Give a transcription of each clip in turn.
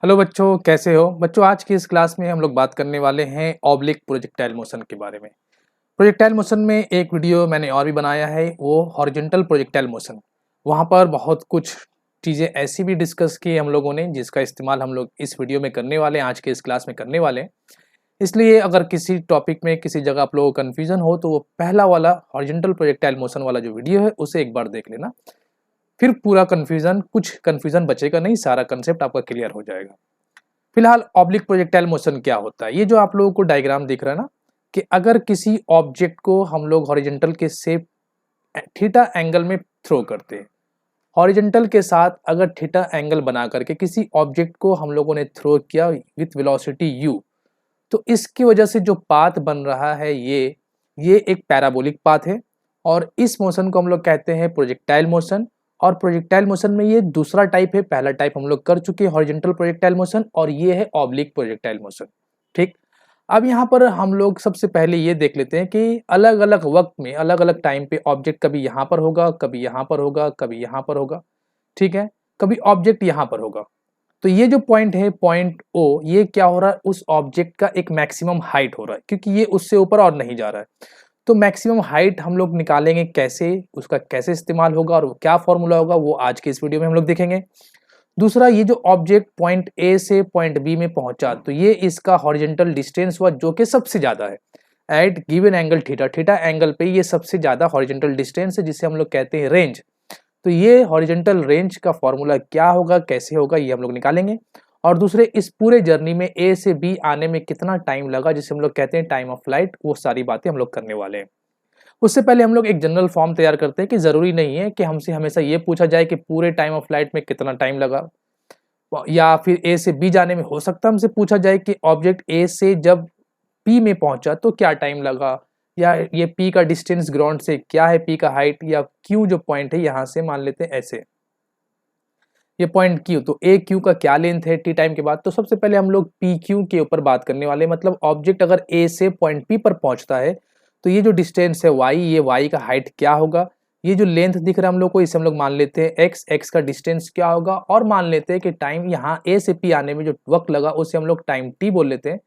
Hello बच्चों, कैसे हो बच्चों। आज की इस क्लास में हम लोग बात करने वाले हैं ऑब्लिक प्रोजेक्टाइल मोशन के बारे में। प्रोजेक्टाइल मोशन में एक वीडियो मैंने और भी बनाया है, वो हॉरिजॉन्टल प्रोजेक्टाइल मोशन। वहाँ पर बहुत कुछ चीज़ें ऐसी भी डिस्कस की हम लोगों ने, जिसका इस्तेमाल हम लोग इस वीडियो में करने वाले हैं, आज के इस क्लास में करने वाले हैं। इसलिए अगर किसी टॉपिक में किसी जगह आप लोगों को कन्फ्यूजन हो तो वो पहला वाला हॉरिजॉन्टल प्रोजेक्टाइल मोशन वाला जो वीडियो है उसे एक बार देख लेना। फिर पूरा कन्फ्यूजन, कुछ कन्फ्यूजन बचेगा नहीं, सारा कंसेप्ट आपका क्लियर हो जाएगा। फिलहाल ऑब्लिक प्रोजेक्टाइल मोशन क्या होता है, ये जो आप लोगों को डायग्राम दिख रहा है ना, कि अगर किसी ऑब्जेक्ट को हम लोग हॉरिजॉन्टल के शेप थीटा एंगल में थ्रो करते हैं, हॉरिजॉन्टल के साथ अगर थीटा एंगल बना करके किसी ऑब्जेक्ट को हम लोगों ने थ्रो किया विथ वेलोसिटी u, तो इसकी वजह से जो पाथ बन रहा है ये एक पैराबोलिक पाथ है और इस मोशन को हम लोग कहते हैं प्रोजेक्टाइल मोशन। और प्रोजेक्टाइल मोशन में ये दूसरा टाइप है, पहला टाइप हम लोग कर चुके हैं हॉरिजॉन्टल प्रोजेक्टाइल मोशन, और ये है ऑब्लिक प्रोजेक्टाइल मोशन। ठीक, अब यहाँ पर हम लोग सबसे पहले ये देख लेते हैं कि अलग अलग वक्त में अलग अलग टाइम पे ऑब्जेक्ट कभी यहाँ पर होगा, कभी यहाँ पर होगा, कभी यहाँ पर होगा। ठीक है, कभी ऑब्जेक्ट यहाँ पर होगा। तो ये जो पॉइंट है, पॉइंट ओ, ये क्या हो रहा है, उस ऑब्जेक्ट का एक मैक्सिमम हाइट हो रहा है, क्योंकि ये उससे ऊपर और नहीं जा रहा है। तो मैक्सिमम हाइट हम लोग निकालेंगे कैसे, उसका कैसे इस्तेमाल होगा और क्या फॉर्मूला होगा, वो आज के इस वीडियो में हम लोग देखेंगे। दूसरा, ये जो ऑब्जेक्ट पॉइंट ए से पॉइंट बी में पहुंचा, तो ये इसका हॉरिजॉन्टल डिस्टेंस हुआ जो कि सबसे ज्यादा है at given angle theta. Theta angle पे ये सबसे ज्यादा हॉरिजॉन्टल डिस्टेंस है, जिसे हम लोग कहते हैं रेंज। तो ये हॉरिजॉन्टल रेंज का फॉर्मूला क्या होगा, कैसे होगा, ये हम लोग निकालेंगे। और दूसरे, इस पूरे जर्नी में ए से बी आने में कितना टाइम लगा, जिसे हम लोग कहते हैं टाइम ऑफ फ्लाइट, वो सारी बातें हम लोग करने वाले हैं। उससे पहले हम लोग एक जनरल फॉर्म तैयार करते हैं कि जरूरी नहीं है कि हमसे हमेशा ये पूछा जाए कि पूरे टाइम ऑफ फ्लाइट में कितना टाइम लगा, या फिर ए से बी जाने में हो सकता है हमसे पूछा जाए कि ऑब्जेक्ट ए से जब पी में पहुंचा तो क्या टाइम लगा, या ये पी का डिस्टेंस ग्राउंड से क्या है, पी का हाइट, या क्यू जो पॉइंट है यहाँ से मान लेते हैं ऐसे, ये पॉइंट क्यू, तो ए क्यू का क्या लेंथ है टी टाइम के बाद। तो सबसे पहले हम लोग पी क्यू के ऊपर बात करने वाले, मतलब ऑब्जेक्ट अगर ए से पॉइंट पी पर पहुंचता है तो ये जो डिस्टेंस है वाई, ये वाई का हाइट क्या होगा, ये जो लेंथ दिख रहा है हम लोग को, इसे हम लोग मान लेते हैं एक्स, एक्स का डिस्टेंस क्या होगा, और मान लेते हैं कि टाइम यहाँ ए से पी आने में जो वक्त लगा उसे हम लोग टाइम टी बोल लेते हैं।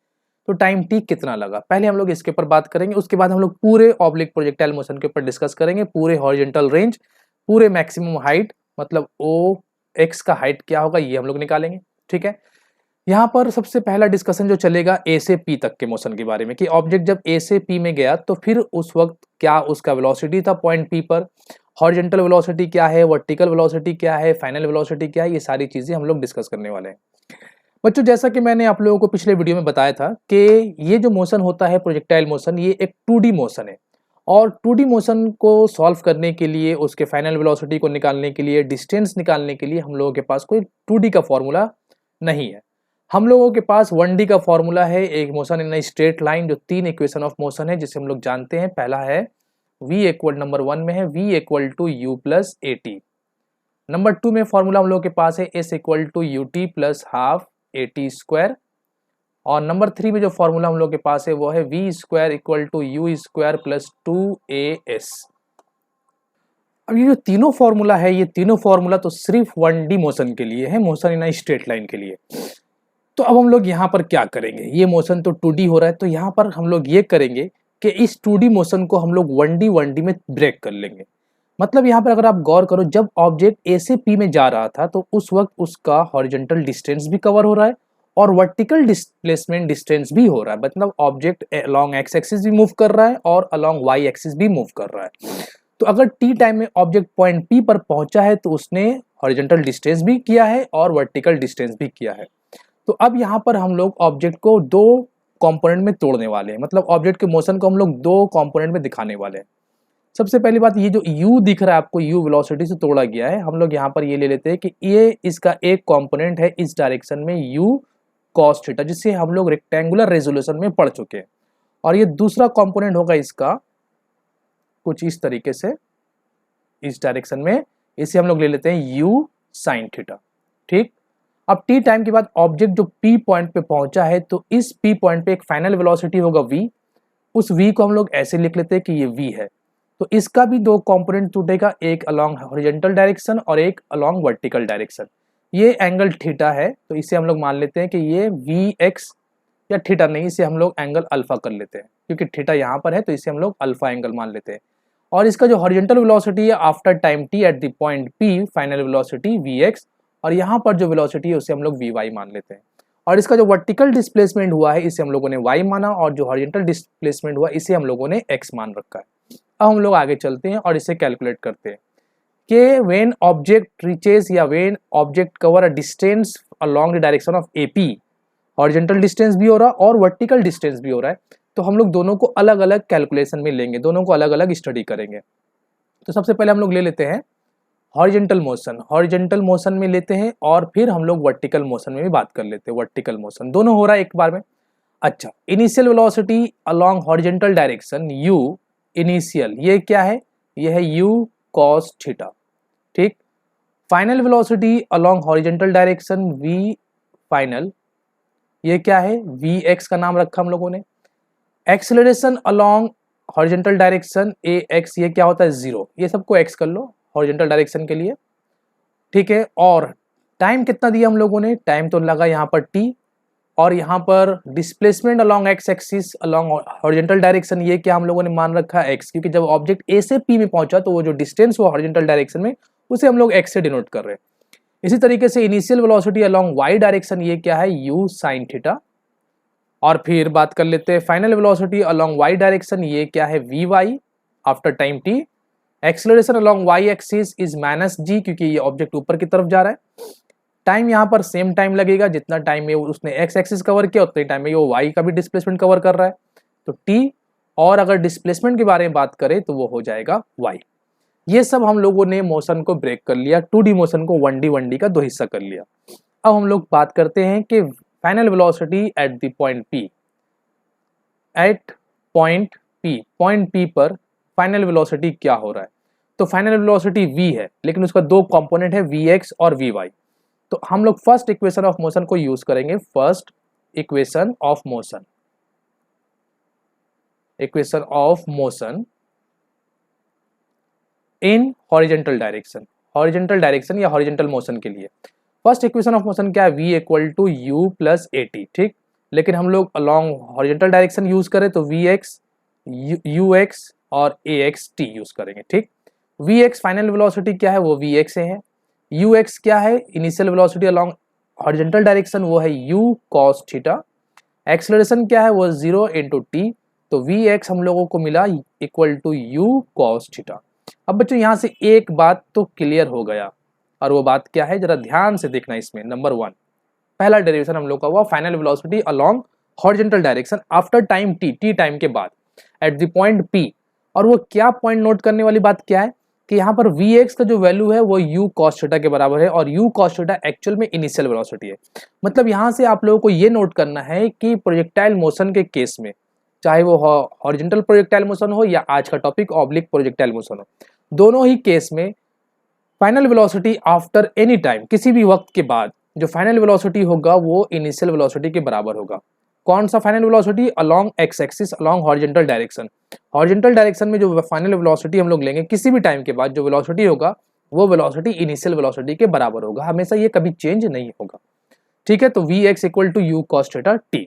तो टाइम टी कितना लगा, पहले हम लोग इसके ऊपर बात करेंगे, उसके बाद हम लोग पूरे ऑब्लिक प्रोजेक्टाइल मोशन के ऊपर डिस्कस करेंगे, पूरे हॉरिजॉन्टल रेंज, पूरे मैक्सिमम हाइट, मतलब ओ एक्स का हाइट क्या होगा, ये हम लोग निकालेंगे। ठीक है, यहाँ पर सबसे पहला डिस्कशन जो चलेगा ए से पी तक के मोशन के बारे में, कि ऑब्जेक्ट जब ए से पी में गया तो फिर उस वक्त क्या उसका वेलोसिटी था पॉइंट पी पर, हॉरिजॉन्टल वेलोसिटी क्या है, वर्टिकल वेलोसिटी क्या है, फाइनल वेलोसिटी क्या है, ये सारी चीजें हम लोग डिस्कस करने वाले हैं। बच्चों, जैसा कि मैंने आप लोगों को पिछले वीडियो में बताया था कि ये जो मोशन होता है प्रोजेक्टाइल मोशन, ये एक 2D मोशन है, और 2D मोशन को सॉल्व करने के लिए, उसके फाइनल वेलोसिटी को निकालने के लिए, डिस्टेंस निकालने के लिए हम लोगों के पास कोई 2D का फॉर्मूला नहीं है। हम लोगों के पास 1D का फॉर्मूला है, एक मोशन इन स्ट्रेट लाइन, जो 3 इक्वेशन ऑफ मोशन है जिसे हम लोग जानते हैं। पहला है v इक्वल, नंबर 1 में है v equal to u plus a t. Number 2 में फॉर्मूला हम लोग के पास है s equal to u t plus half a t square. और नंबर 3 में जो फॉर्मूला हम लोग के पास है वो है v square equal to u square plus 2as। अब ये जो तीनों फॉर्मूला है, ये तीनों फॉर्मूला तो सिर्फ 1D मोशन के लिए है, मोशन इन स्ट्रेट लाइन के लिए। तो अब हम लोग यहाँ पर क्या करेंगे, ये मोशन तो 2D हो रहा है, तो यहाँ पर हम लोग ये करेंगे कि इस 2D मोशन को हम लोग 1D में ब्रेक कर लेंगे। मतलब यहाँ पर अगर आप गौर करो, जब ऑब्जेक्ट ए से पी में जा रहा था तो उस वक्त उसका हॉरिजॉन्टल डिस्टेंस भी कवर हो रहा है और वर्टिकल डिस्प्लेसमेंट डिस्टेंस भी हो रहा है, मतलब ऑब्जेक्ट अलोंग एक्स एक्सिस भी मूव कर रहा है और अलोंग वाई एक्सिस भी मूव कर रहा है। तो अगर टी टाइम में ऑब्जेक्ट पॉइंट पी पर पहुंचा है तो उसने हॉरिजॉन्टल डिस्टेंस भी किया है और वर्टिकल डिस्टेंस भी किया है। तो अब यहाँ पर हम लोग ऑब्जेक्ट को 2 कंपोनेंट में तोड़ने वाले हैं, मतलब ऑब्जेक्ट के मोशन को हम लोग 2 कंपोनेंट में दिखाने वाले हैं। सबसे पहली बात, ये जो u दिख रहा है आपको, u वेलोसिटी से तोड़ा गया है, हम लोग यहाँ पर ये ले लेते हैं कि ये इसका एक कंपोनेंट है इस डायरेक्शन में u cos थीटा, जिसे हम लोग रेक्टेंगुलर रेजोल्यूशन में पढ़ चुके हैं। और ये दूसरा कंपोनेंट होगा इसका कुछ इस तरीके से, इस डायरेक्शन में, इसे हम लोग ले लेते हैं u sin थीटा। ठीक, अब t टाइम के बाद ऑब्जेक्ट जो p पॉइंट पे पहुंचा है, तो इस p पॉइंट पे एक फाइनल वेलोसिटी होगा v, उस v को हम लोग ऐसे लिख लेते हैं कि ये v है। तो इसका भी 2 कंपोनेंट टूटेगा, एक अलोंग हॉरिजॉन्टल डायरेक्शन और एक अलोंग वर्टिकल डायरेक्शन। ये एंगल थीटा है, तो इसे हम लोग मान लेते हैं कि ये वी एक्स, या थीटा नहीं, इसे हम लोग एंगल अल्फा कर लेते हैं, क्योंकि थीटा यहाँ पर है तो इसे हम लोग अल्फा एंगल मान लेते हैं। और इसका जो हॉरिजॉन्टल वेलोसिटी है after time t at the point P, final velocity v x, और यहाँ पर जो वेलोसिटी है उसे हम लोग वी वाई मान लेते हैं। और इसका जो वर्टिकल डिस्प्लेसमेंट हुआ है इसे हम लोगों ने y माना, और जो हॉरिजॉन्टल डिस्प्लेसमेंट हुआ इसे हम लोगों ने x मान रखा है। अब हम लोग आगे चलते हैं और इसे कैलकुलेट करते हैं कि व्हेन ऑब्जेक्ट रीचेस या when object cover a distance along the direction of AP, horizontal distance भी हो रहा है और वर्टिकल डिस्टेंस भी हो रहा है, तो हम लोग दोनों को अलग अलग कैलकुलेशन में लेंगे, दोनों को अलग अलग स्टडी करेंगे। तो सबसे पहले हम लोग ले लेते हैं हॉरिजॉन्टल मोशन, हॉरिजॉन्टल मोशन में लेते हैं, और फिर हम लोग वर्टिकल मोशन में भी बात कर लेते हैं। वर्टिकल मोशन दोनों हो रहा है एक बार में। अच्छा, initial velocity along horizontal direction u initial, ये क्या है, ये है u cos थीटा, ठीक। Final velocity along horizontal direction v final, ये क्या है, vx का नाम रखा हम लोगों ने। Acceleration along horizontal direction ax, ये क्या होता है, 0, ये सबको x कर लो हॉरिजॉन्टल डायरेक्शन के लिए, ठीक है। और टाइम कितना दिया हम लोगों ने, टाइम तो लगा यहाँ पर t, और यहाँ पर displacement along x axis along horizontal direction, ये क्या हम लोगों ने मान रखा है x, क्योंकि जब ऑब्जेक्ट a से p में पहुंचा तो वो जो डिस्टेंस हुआ हॉरिजॉन्टल डायरेक्शन में उसे हम लोग x से डिनोट कर रहे हैं। इसी तरीके से initial velocity along y direction, ये क्या है, u sin थीटा। और फिर बात कर लेते हैं final velocity along y direction, ये क्या है, vy after time t। Acceleration along y axis is -g, क्योंकि ये ऑब्जेक्ट ऊपर की तरफ जा रहा है। टाइम यहाँ पर सेम टाइम लगेगा, जितना टाइम में उसने x एक्सिस कवर किया उतने टाइम में वो y का भी डिस्प्लेसमेंट कवर कर रहा है, तो t। और अगर डिस्प्लेसमेंट के बारे में बात करें तो वो हो जाएगा y। ये सब हम लोगों ने मोशन को ब्रेक कर लिया, 2D मोशन को 1D का 2 हिस्सा कर लिया। अब हम लोग बात करते हैं कि final velocity at the point P, at point P पर फाइनल वेलोसिटी क्या हो रहा है। तो फाइनल वेलोसिटी v है, लेकिन उसका दो कंपोनेंट है, vx और vy। तो हम लोग फर्स्ट इक्वेशन ऑफ मोशन को यूज करेंगे, first equation of motion, equation of motion in horizontal direction, horizontal direction या हॉरिजॉन्टल मोशन के लिए फर्स्ट इक्वेशन ऑफ मोशन क्या है, v equal to u plus at, ठीक। लेकिन हम लोग अलोंग हॉरिजॉन्टल डायरेक्शन यूज करें तो vx ux और axt यूज करेंगे, ठीक। vx फाइनल वेलोसिटी क्या है, वो vx से है। ux क्या है, initial velocity along horizontal direction, वो है u cos थीटा। एक्सेलरेशन क्या है, वो 0 इंटू टी, तो vx हम लोगों को मिला equal to u cos theta. अब बच्चों यहाँ से एक बात तो क्लियर हो गया, और वो बात क्या है, जरा ध्यान से देखना इसमें। नंबर 1, पहला डेरिवेशन हम लोग का हुआ final velocity along horizontal direction after time t time के बाद एट द पॉइंट p। और वो क्या पॉइंट नोट करने वाली बात क्या है कि यहाँ पर vx का जो वैल्यू है वो u cos थीटा के बराबर है, और u cos थीटा एक्चुअल में इनिशियल वेलोसिटी है। मतलब यहाँ से आप लोगों को ये नोट करना है कि प्रोजेक्टाइल मोशन के केस में, चाहे वो हॉरिजॉन्टल प्रोजेक्टाइल मोशन हो या आज का टॉपिक ऑब्लिक प्रोजेक्टाइल मोशन हो, दोनों ही केस में final velocity after any time, किसी भी वक्त के बाद जो फाइनल वेलोसिटी होगा वो इनिशियल वेलोसिटी के बराबर होगा। कौन सा final velocity, along x axis along horizontal direction. Horizontal direction में जो फाइनल वेलोसिटी हम लोग लेंगे किसी भी टाइम के बाद, जो वेलोसिटी होगा वो वेलोसिटी इनिशियल वेलोसिटी के बराबर होगा, हमेशा ये कभी चेंज नहीं होगा, ठीक है। तो vx equal to u cos theta t।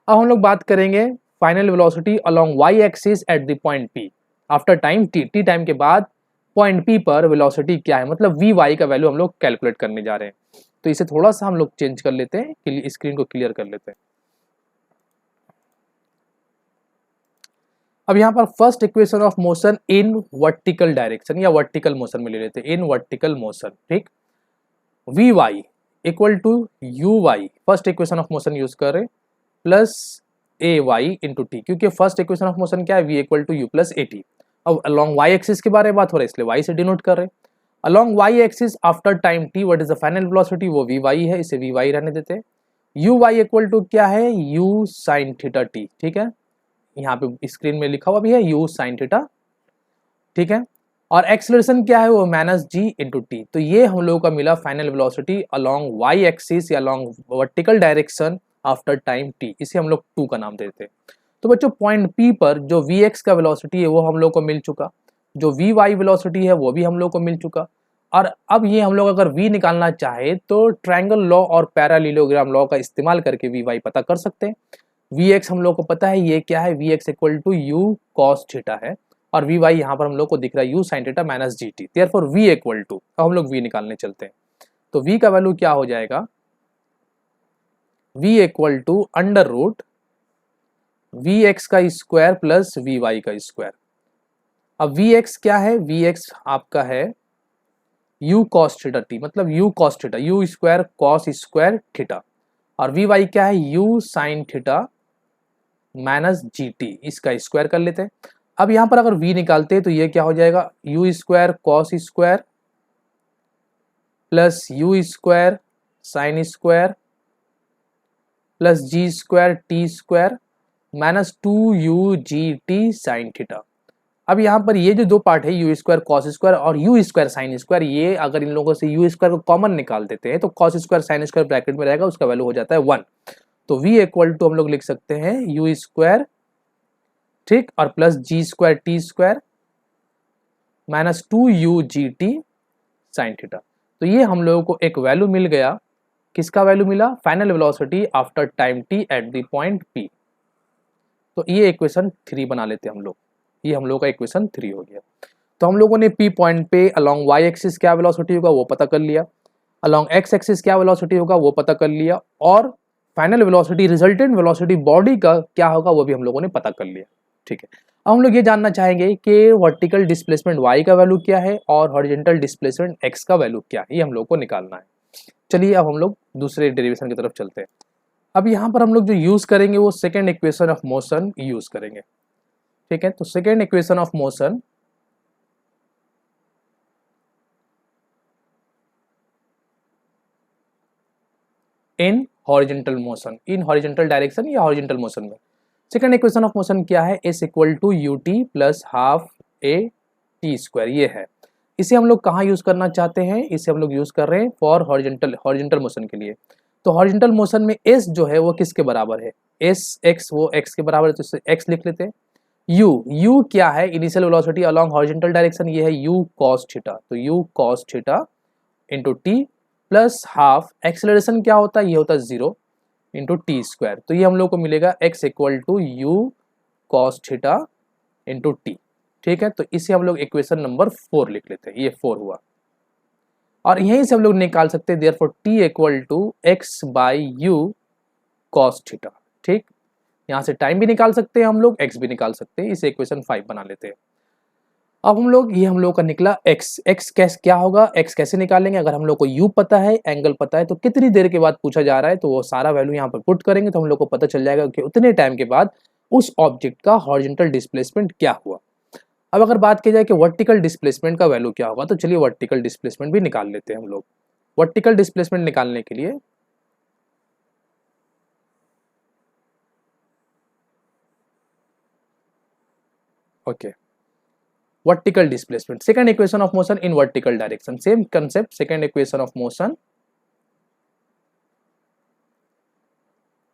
अब हम लोग बात करेंगे final velocity along y axis at the point p after time t time के बाद पॉइंट p पर वेलोसिटी क्या है, मतलब vy का वैल्यू हम लोग कैलकुलेट करने जा रहे हैं। तो इसे थोड़ा सा हम लोग चेंज कर लेते हैं, स्क्रीन को क्लियर कर लेते हैं। अब यहाँ पर first equation of motion in vertical direction या वर्टिकल मोशन में ले लेते हैं, इन वर्टिकल मोशन, ठीक। vy equal to uy, first equation of motion use कर रहे, प्लस ay इंटू टी, क्योंकि फर्स्ट इक्वेशन ऑफ मोशन क्या है, v equal to u plus at। अब अलॉन्ग y एक्सिस के बारे में बात हो रहा है इसलिए y से डिनोट कर रहे हैं। Along y axis after time t what is the final velocity, वो vy है, इसे vy रहने देते हैं। uy इक्वल टू क्या है, u sin थीटा t, ठीक है, यहाँ पे स्क्रीन में लिखा हुआ भी है u sin थीटा, ठीक है। और एक्सेलरेशन क्या है, वो माइनस g इंटू टी। तो ये हम लोगों का मिला final velocity along y axis या along vertical direction after time t, इसे हम लोग 2 का नाम देते हैं। तो बच्चों पॉइंट P पर जो vx का वेलोसिटी है वो हम लोग को मिल चुका, जो vy वेलोसिटी है वो भी हम लोग को मिल चुका। और अब ये हम लोग अगर v निकालना चाहे तो ट्रायंगल लॉ और पैरालेलोग्राम लॉ का इस्तेमाल करके vy पता कर सकते हैं। vx हम लोग को पता है ये क्या है, vx equal to u cos theta है और vy यहाँ पर हम लोग को दिख रहा है u sin theta minus gt, therefore v equal to, अब हम लोग v निकालने चलते हैं। तो v का वैल्यू क्या हो जाएगा, v equal to under root vx का स्क्वायर प्लस vy का स्क्वायर। अब vx क्या है, vx आपका है u cos थीटा t, मतलब u cos theta, u square cos square theta, और vy क्या है u sin theta minus gt, इसका स्क्वायर कर लेते हैं। अब यहां पर अगर v निकालते हैं तो ये क्या हो जाएगा, u square cos square plus u square sin square plus g square t square minus 2u/gt sin theta. अब यहाँ पर ये जो दो पार्ट है u स्क्वायर कॉस स्क्वायर और u स्क्वायर साइन स्क्वायर, ये अगर इन लोगों से u स्क्वायर को कॉमन निकाल देते हैं तो cos square sine square bracket में रहेगा, उसका वैल्यू हो जाता है 1। तो v इक्वल टू हम लोग लिख सकते हैं u स्क्वायर, ठीक, और plus g square t square minus 2u/gt sine theta. तो ये हम लोगों को एक वैल्यू मिल गया, किसका वैल्यू मिला, final velocity after time t eight the point p। तो ये इक्वेशन 3 बना लेते हैं हम लोग, ये हम लोग का इक्वेशन 3 हो गया। तो हम लोगों ने P पॉइंट पे अलोंग y एक्सिस क्या वेलोसिटी होगा वो पता कर लिया, अलोंग x एक्सिस क्या वेलोसिटी होगा वो पता कर लिया, और final velocity, resultant velocity body का क्या होगा वो भी हम लोगों ने पता कर लिया, ठीक है। अब हम लोग ये जानना चाहेंगे कि वर्टिकल डिस्प्लेसमेंट y का वैल्यू क्या है और हॉरिजॉन्टल डिस्प्लेसमेंट x का वैल्यू क्या है, ये हम लोग को निकालना है। चलिए अब हम लोग दूसरे डेरिवेशन की तरफ चलते हैं। अब यहाँ पर हम लोग जो यूज करेंगे वो second equation of motion use करेंगे, ठीक है। तो second equation of motion in horizontal motion, in horizontal direction या हॉरिजॉन्टल मोशन में सेकेंड इक्वेशन ऑफ मोशन क्या है, s equal to ut plus half a t square, ये है। इसे हम लोग कहाँ यूज करना चाहते हैं, इसे हम लोग यूज कर रहे हैं फॉर हॉरिजॉन्टल मोशन के लिए। तो हॉरिजॉन्टल मोशन में s जो है वो किसके बराबर है, s x वो x के बराबर है, तो इसे x लिख लेते हैं। u क्या है, initial velocity along horizontal direction, ये है u cos थीटा, तो u cos theta into T plus half acceleration क्या होता है, ये होता है 0 इंटू टी स्क्वायर। तो ये हम लोग को मिलेगा x equal to u cos theta into t, ठीक है। तो इसे हम लोग इक्वेशन नंबर 4 लिख लेते हैं, ये 4 हुआ। और यहीं से हम लोग निकाल सकते हैं therefore t equal to x by u cos theta, ठीक। यहाँ से टाइम भी निकाल सकते हैं हम लोग, x भी निकाल सकते हैं, इसे इक्वेशन 5 बना लेते हैं। अब हम लोग, ये हम लोग का निकला x कैसे क्या होगा, x कैसे निकालेंगे, अगर हम लोग को u पता है, एंगल पता है, तो कितनी देर के बाद पूछा जा रहा है तो वो सारा वैल्यू यहाँ पर पुट करेंगे तो हम लोग को पता चल जाएगा कि उतने टाइम के बाद उस ऑब्जेक्ट का हॉरिजॉन्टल डिस्प्लेसमेंट क्या हुआ। अब अगर बात की जाए कि वर्टिकल डिस्प्लेसमेंट का वैल्यू क्या होगा, तो चलिए वर्टिकल डिस्प्लेसमेंट भी निकाल लेते हैं हम लोग। वर्टिकल डिस्प्लेसमेंट निकालने के लिए okay, vertical displacement, second equation of motion in vertical direction, same concept, second equation of motion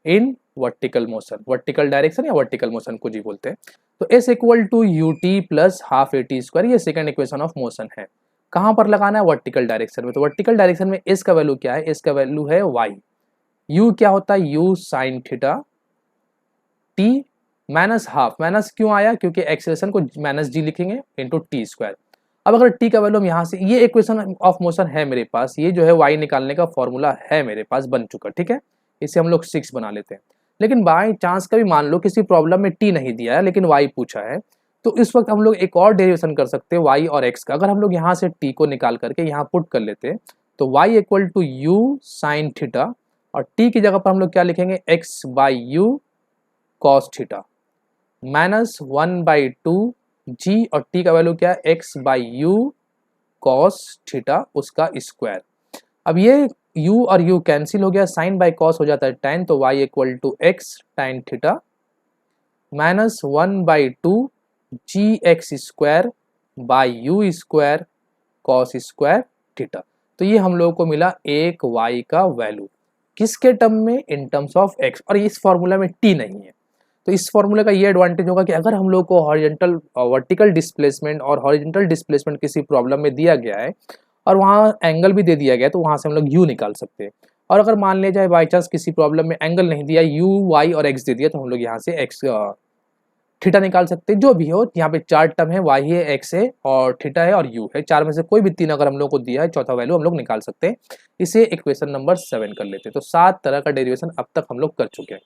in vertical motion, vertical direction या वर्टिकल मोशन को जी बोलते हैं। तो s equal to ut plus half a t square, ये second equation of motion है। कहां पर लगाना है, वर्टिकल डायरेक्शन में। तो वर्टिकल डायरेक्शन में s का वैल्यू क्या है, s का वैल्यू है y, u क्या होता है u sin theta, t minus half, minus क्यों आया, क्योंकि एक्सेलरेशन को माइनस g लिखेंगे इंटू टी स्क्वायर। अब अगर t का वैल्यू हम यहाँ से, ये इक्वेशन ऑफ मोशन है मेरे पास, ये जो है y निकालने का फॉर्मूला है मेरे पास बन चुका, ठीक है। इसे हम लोग 6 बना लेते हैं। लेकिन बाई चांस कभी मान लो किसी प्रॉब्लम में t नहीं दिया है लेकिन y पूछा है, तो इस वक्त हम लोग एक और डेरिवेशन कर सकते हैं y और x का। अगर हम लोग यहाँ से t को निकाल करके यहाँ पुट कर लेते हैं तो y equal to u sine theta, और t की जगह पर हम लोग क्या लिखेंगे, x by u cos theta minus 1/2 g, और t का वैल्यू क्या है, x by u cos theta उसका स्क्वायर। अब ये u और u कैंसिल हो गया, साइन बाई कॉस हो जाता है tan, तो y equal to x tan theta minus 1/2 g x square by u square cos square theta. तो ये हम लोगों को मिला एक y का वैल्यू, किसके टर्म में, इन टर्म्स ऑफ x, और इस फॉर्मूला में t नहीं है। तो इस फॉर्मूले का ये एडवांटेज होगा कि अगर हम लोग को हॉरिजॉन्टल वर्टिकल डिस्प्लेसमेंट और हॉरिजॉन्टल डिस्प्लेसमेंट किसी प्रॉब्लम में दिया गया है और वहाँ एंगल भी दे दिया गया तो वहाँ से हम लोग यू निकाल सकते हैं। और अगर मान लिया जाए बाई चांस किसी प्रॉब्लम में एंगल नहीं दिया, यू वाई और एक्स दे दिया, तो हम लोग यहाँ से एक्स थीटा निकाल सकते हैं। जो भी हो, यहाँ पे 4 टर्म है, वाई है, एक्स है और थीटा है और यू है। 4 में से कोई भी 3 अगर हम लोग को दिया है, चौथा वैल्यू हम लोग निकाल सकते हैं। इसे इक्वेशन नंबर 7 कर लेते हैं। तो 7 तरह का डेरिवेशन अब तक हम लोग कर चुके हैं।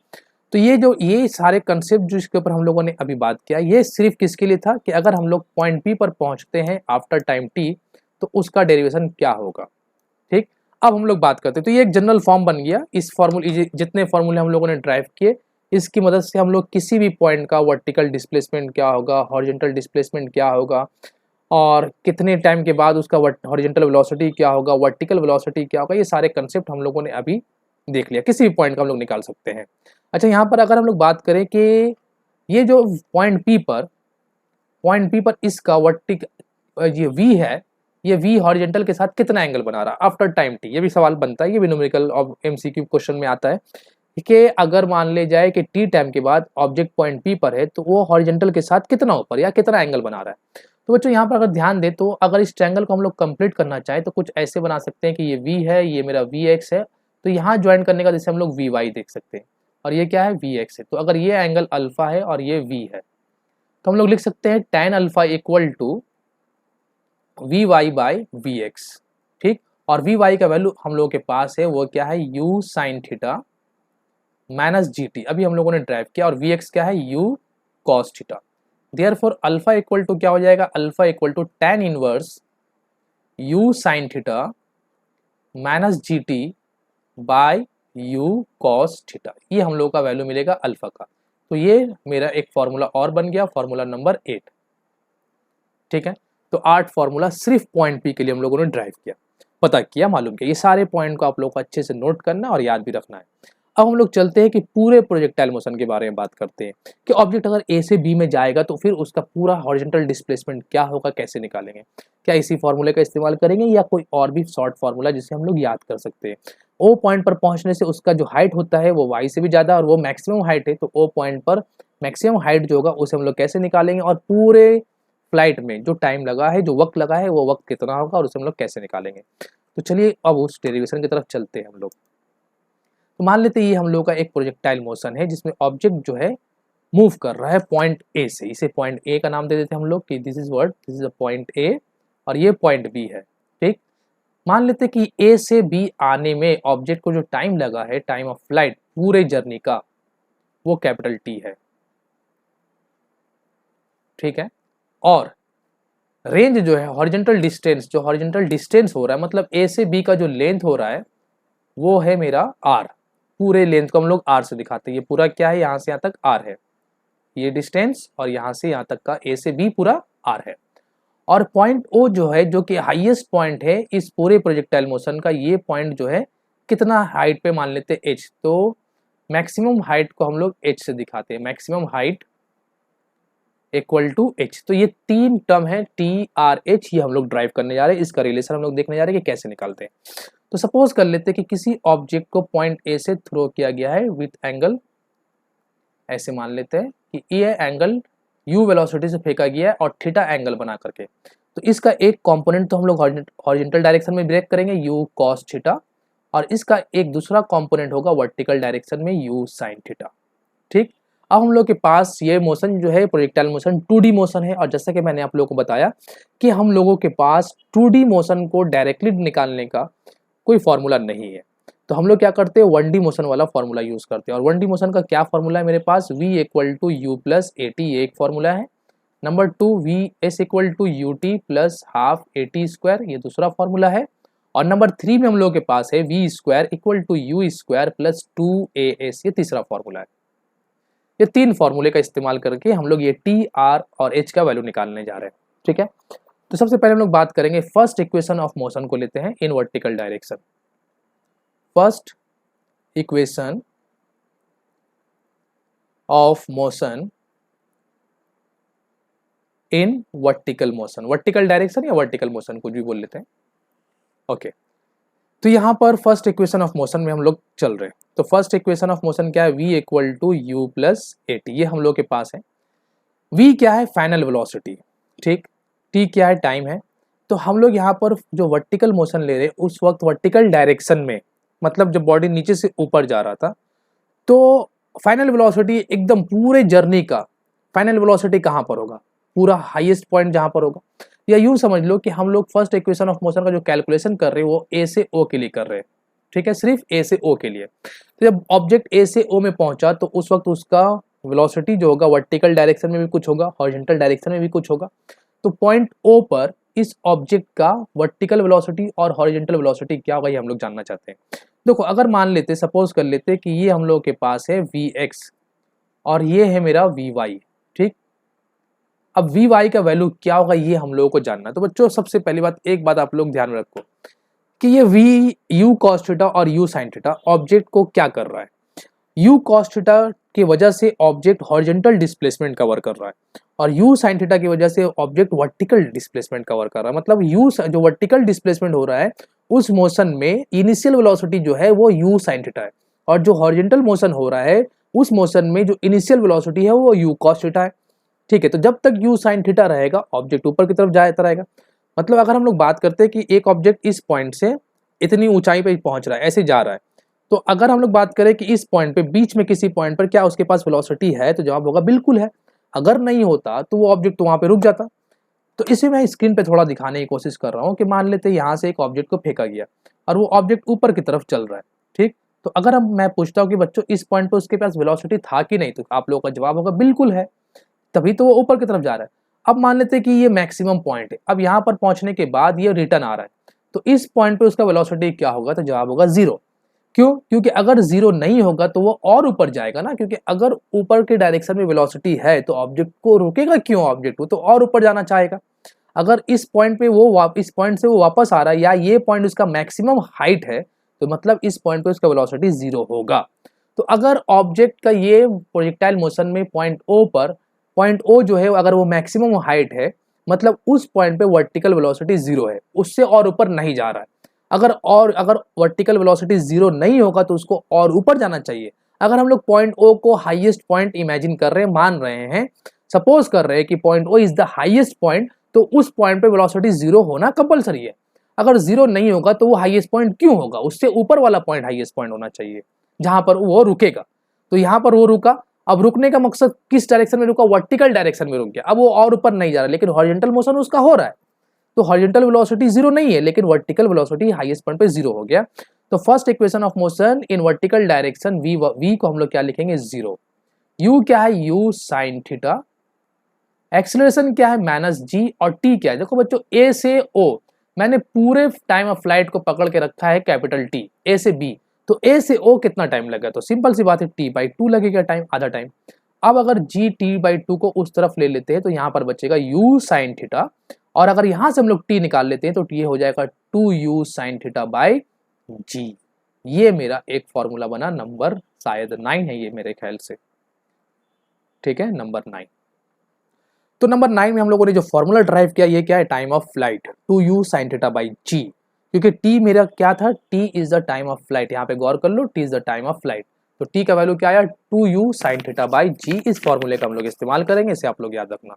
तो ये सारे कंसेप्ट जो इसके ऊपर हम लोगों ने अभी बात किया, ये सिर्फ किसके लिए था कि अगर हम लोग पॉइंट पी पर पहुंचते हैं आफ्टर टाइम टी तो उसका डेरिवेशन क्या होगा। ठीक, अब हम लोग बात करते हैं। तो ये एक जनरल फॉर्म बन गया। इस फॉर्मूले, जितने फॉर्मूले हम लोगों ने ड्राइव किए, इसकी मदद से हम लोग किसी भी पॉइंट का वर्टिकल डिस्प्लेसमेंट क्या होगा, हॉरिजॉन्टल डिस्प्लेसमेंट क्या होगा और कितने टाइम के बाद उसका हॉरिजॉन्टल वेलोसिटी क्या होगा, वर्टिकल वेलोसिटी क्या होगा, ये सारे कंसेप्ट हम लोगों ने अभी देख लिया। किसी भी पॉइंट का हम लोग निकाल सकते हैं। अच्छा, यहाँ पर अगर हम लोग बात करें कि ये जो पॉइंट पी पर इसका ये वी है, ये वी हॉरिजॉन्टल के साथ कितना एंगल बना रहा है आफ्टर टाइम टी, ये भी सवाल बनता है। ये भी न्यूमेरिकल और एमसीक्यू क्वेश्चन में आता है कि अगर मान ले जाए कि टी टाइम के बाद ऑब्जेक्ट पॉइंट पी पर है तो वो हॉरिजॉन्टल के साथ कितना ऊपर या कितना एंगल बना रहा है। तो बच्चों यहाँ पर अगर ध्यान दे तो अगर इस ट्रायंगल को हम लोग कंप्लीट करना चाहें तो कुछ ऐसे बना सकते हैं कि ये वी है, ये मेरा वी एक्स है, तो यहाँ ज्वाइन करने का जैसे हम लोग वी वाई देख सकते हैं और ये क्या है, वी एक्स है। तो अगर ये एंगल अल्फा है और ये वी है तो हम लोग लिख सकते हैं tan alpha equal to v y by v x. ठीक, और वी वाई का वैल्यू हम लोगों के पास है वो क्या है, you sine theta minus g T, अभी हम लोगों ने ड्राइव किया, और वी एक्स क्या है, u cos theta. Therefore alpha equal to क्या हो जाएगा, alpha equal to tan inverse u sine theta minus g t by u cos theta. ये हम लोगों का वैल्यू मिलेगा अल्फा का। तो ये मेरा एक फॉर्मूला और बन गया, फॉर्मूला नंबर 8। ठीक है, तो 8 फॉर्मूला सिर्फ पॉइंट पी के लिए हम लोगों ने ड्राइव किया, पता किया, मालूम किया। ये सारे पॉइंट को आप लोगों को अच्छे से नोट करना और याद भी रखना है। अब हम लोग चलते हैं कि पूरे प्रोजेक्टाइल मोशन के बारे में बात करते हैं कि ऑब्जेक्ट अगर ए से बी में जाएगा तो फिर उसका पूरा हॉरिजॉन्टल डिस्प्लेसमेंट क्या होगा, कैसे निकालेंगे। क्या इसी फॉर्मूले का इस्तेमाल करेंगे या कोई और भी शॉर्ट फॉर्मूला जिसे हम लोग याद कर सकते हैं। ओ पॉइंट पर पहुंचने से उसका जो हाइट होता है वो वाई से भी ज़्यादा और वो मैक्सिमम हाइट है, तो ओ पॉइंट पर मैक्सिमम हाइट जो होगा उसे हम लोग कैसे निकालेंगे, और पूरे फ्लाइट में जो टाइम लगा है, जो वक्त लगा है, वो वक्त कितना होगा और उसे हम लोग कैसे निकालेंगे। तो चलिए अब उस डेरिवेशन की तरफ चलते हैं हम लोग। तो मान लेते हैं ये हम लोग का एक प्रोजेक्टाइल मोशन है जिसमें ऑब्जेक्ट जो है मूव कर रहा है पॉइंट ए से। इसे पॉइंट ए का नाम दे देते हैं हम लोग कि this is a point A और ये पॉइंट बी है। ठीक, मान लेते हैं कि ए से बी आने में ऑब्जेक्ट को जो टाइम लगा है, टाइम ऑफ फ्लाइट पूरे जर्नी का, वो कैपिटल टी है। ठीक है, और रेंज जो है, हॉरिजॉन्टल डिस्टेंस, जो हॉरिजॉन्टल डिस्टेंस हो रहा है, मतलब ए से बी का जो लेंथ हो रहा है वो है मेरा आर। पूरे लेंथ को हम लोग आर से दिखाते हैं। ये पूरा क्या है, यहाँ से यहाँ तक आर है, ये डिस्टेंस, और यहाँ से यहाँ तक का ए से बी पूरा आर है। और पॉइंट ओ जो है, जो कि हाईएस्ट पॉइंट है इस पूरे प्रोजेक्टाइल मोशन का, ये पॉइंट जो है कितना हाइट पे मान लेते हैं एच, तो मैक्सिमम हाइट को हम लोग एच से दिखाते हैं, maximum height equal to H. तो ये 3 टर्म है टी आर एच, ये हम लोग ड्राइव करने जा रहे हैं। इसका रिलेशन हम लोग देखने जा रहे हैं कि कैसे निकालते हैं। तो सपोज कर लेते हैं कि किसी ऑब्जेक्ट को पॉइंट ए से थ्रो किया गया है विथ एंगल, ऐसे मान लेते हैं कि ये एंगल u वेलोसिटी से फेंका गया है और थीटा एंगल बना करके। तो इसका एक कंपोनेंट तो हम लोग हॉरिजॉन्टल डायरेक्शन में ब्रेक करेंगे u cos थीटा, और इसका एक दूसरा कंपोनेंट होगा वर्टिकल डायरेक्शन में u sin थीटा। ठीक, अब हम लोग के पास ये मोशन जो है प्रोजेक्टाइल मोशन 2D मोशन है, और जैसा कि मैंने आप लोगों को बताया कि हम लोगों के पास 2D मोशन को डायरेक्टली निकालने का कोई फॉर्मूला नहीं है। तो हम लोग क्या करते हैं, 1D मोशन वाला फॉर्मूला यूज करते हैं। और 1D मोशन का क्या फॉर्मूला है मेरे पास, v equal to u plus a t, ये एक फॉर्मूला है। Number 2 v s equal to u t plus half a t square, ये दूसरा फॉर्मूला है। और नंबर 3 में हम लोग के पास है v square equal to u square plus 2as, ये तीसरा फॉर्मूला है। ये 3 फॉर्मूले का इस्तेमाल करके हम लोग ये टी आर और एच का वैल्यू निकालने जा रहे हैं। ठीक है, तो सबसे पहले हम लोग बात करेंगे फर्स्ट इक्वेशन ऑफ मोशन को लेते हैं in vertical direction. First equation of motion in vertical motion, vertical direction या वर्टिकल मोशन कुछ भी बोल लेते हैं। ओके, तो यहाँ पर फर्स्ट इक्वेशन ऑफ मोशन में हम लोग चल रहे हैं। तो फर्स्ट इक्वेशन ऑफ मोशन क्या है, v equal to u plus a t, ये हम लोग के पास है। v क्या है, फाइनल वेलोसिटी। ठीक, t क्या है, टाइम है। तो हम लोग यहाँ पर जो वर्टिकल मोशन ले रहे उस वक्त वर्टिकल डायरेक्शन में, मतलब जब बॉडी नीचे से ऊपर जा रहा था, तो फाइनल वेलोसिटी एकदम पूरे जर्नी का फाइनल वेलोसिटी कहाँ पर होगा, पूरा हाईएस्ट पॉइंट जहाँ पर होगा। या यूं समझ लो कि हम लोग फर्स्ट इक्वेशन ऑफ मोशन का जो कैलकुलेशन कर रहे हैं वो ए से ओ के लिए कर रहे हैं, ठीक है, सिर्फ ए से ओ के लिए। तो जब ऑब्जेक्ट ए से ओ में पहुंचा तो उस वक्त उसका वेलोसिटी जो होगा वर्टिकल डायरेक्शन में भी कुछ होगा, हॉरिजॉन्टल डायरेक्शन में भी कुछ होगा। तो पॉइंट ओ पर इस ऑब्जेक्ट का वर्टिकल वेलोसिटी और हॉरिजॉन्टल वेलोसिटी क्या होगा ये हम लोग जानना चाहते हैं। देखो अगर मान लेते, सपोज कर लेते कि ये हम लोगों के पास है Vx और ये है मेरा Vy, ठीक। अब Vy का वैल्यू क्या होगा ये हम लोगों को जानना है। तो बच्चों सबसे पहली बात, एक बात आप लोग ध्यान में रखो कि ये v u cos थीटा और u sin थीटा ऑब्जेक्ट को क्या कर रहा है। u cos थीटा की वजह से ऑब्जेक्ट हॉरिजॉन्टल डिस्प्लेसमेंट कवर कर रहा है और u sin थीटा की वजह से ऑब्जेक्ट वर्टिकल डिस्प्लेसमेंट कवर कर रहा है। मतलब u जो वर्टिकल डिस्प्लेसमेंट हो रहा है उस मोशन में इनिशियल वेलोसिटी जो है वो u sin थीटा है और जो हॉरिजॉन्टल मोशन हो रहा है उस मोशन में जो इनिशियल वेलोसिटी है वो u cos थीटा है, ठीक है। तो जब तक u sin थीटा रहेगा ऑब्जेक्ट ऊपर की तरफ जाता रहेगा। मतलब अगर हम लोग बात करते हैं कि एक ऑब्जेक्ट इस पॉइंट से इतनी ऊंचाई पे पहुंच रहा है, ऐसे जा रहा है, तो अगर हम लोग बात करें कि इस पॉइंट पे बीच में किसी पॉइंट पर क्या उसके पास वेलोसिटी है, तो जवाब होगा बिल्कुल है। अगर नहीं होता तो वो ऑब्जेक्ट तो वहां पे रुक जाता। तो इसे मैं स्क्रीन पे थोड़ा दिखाने की कोशिश कर रहा हूँ कि मान लेते यहाँ से एक ऑब्जेक्ट को फेंका गया और वो ऑब्जेक्ट ऊपर की तरफ चल रहा है, ठीक। तो अगर मैं पूछता हूँ कि बच्चों इस पॉइंट पे उसके पास वेलोसिटी था कि नहीं, तो आप लोगों का जवाब होगा बिल्कुल है, तभी तो वो ऊपर की तरफ जा रहा है। अब मान लेते हैं कि ये मैक्सिमम पॉइंट है, अब यहाँ पर पहुंचने के बाद ये रिटर्न आ रहा है, तो इस पॉइंट पे उसका वेलोसिटी क्या होगा, तो जवाब होगा 0। क्यों? क्योंकि अगर 0 नहीं होगा तो वो और ऊपर जाएगा ना, क्योंकि अगर ऊपर के डायरेक्शन में वेलोसिटी है तो ऑब्जेक्ट को रोकेगा क्यों, ऑब्जेक्ट को तो और ऊपर जाना चाहेगा। अगर इस पॉइंट पे वो इस पॉइंट से वो वापस आ रहा है या ये पॉइंट उसका मैक्सिमम हाइट है, तो मतलब इस पॉइंट पे उसका वेलोसिटी 0 होगा। तो अगर ऑब्जेक्ट का ये प्रोजेक्टाइल मोशन में पॉइंट ओ जो है अगर वो मैक्सिमम हाइट है, मतलब उस पॉइंट पे वर्टिकल वेलोसिटी 0 है, उससे और ऊपर नहीं जा रहा है। अगर वर्टिकल वेलोसिटी 0 नहीं होगा तो उसको और ऊपर जाना चाहिए। अगर हम लोग पॉइंट ओ को हाईएस्ट पॉइंट इमेजिन कर रहे हैं, मान रहे हैं, सपोज कर रहे हैं कि point O is the highest point, तो उस पॉइंट पे वेलोसिटी 0 होना कंपलसरी है। अगर 0 नहीं होगा तो वो हाईएस्ट पॉइंट क्यों होगा, उससे ऊपर वाला पॉइंट हाईएस्ट पॉइंट होना चाहिए जहां पर वो रुकेगा। तो यहाँ पर वो रुका, अब रुकने का मकसद किस डायरेक्शन में रुका, वर्टिकल डायरेक्शन में रुक गया। अब वो और ऊपर नहीं जा रहा, लेकिन हॉरिजॉन्टल मोशन उसका हो रहा है, तो हॉरिजॉन्टल वेलोसिटी 0 नहीं है, लेकिन वर्टिकल वेलोसिटी हाईएस्ट पॉइंट पे 0 हो गया। तो first equation of motion in vertical direction v को हम लोग क्या लिखेंगे 0। u क्या है, u sin थीटा, एक्सीलरेशन क्या है -g और t क्या है। देखो बच्चों a से o मैंने पूरे टाइम ऑफ फ्लाइट को पकड़ के रखा है कैपिटल T, a से b, तो a से o कितना टाइम लगा, तो सिंपल सी बात है t/2 लगेगा टाइम, आधा टाइम। अब अगर g t/2 को उस तरफ ले लेते हैं तो यहाँ पर बचेगा u sin थीटा, और अगर यहाँ से हम लोग t निकाल लेते हैं तो t हो जाएगा 2u sin थीटा/g। ये मेरा एक फॉर्मूला बना, नंबर शायद 9 है ये मेरे ख्याल से, ठीक है, नंबर 9। तो नंबर 9 में हम लोगों ने जो फॉर्मूला ड्राइव किया ये क्या है, time of flight 2u sin थीटा/g, क्योंकि t मेरा क्या था, t is the time of flight. यहाँ पे गौर कर लो, t is the time of flight, तो t का वैल्यू क्या आया 2u sin थीटा/g। इस फॉर्मूले का हम लोग इस्तेमाल करेंगे, इसे आप लोग याद रखना,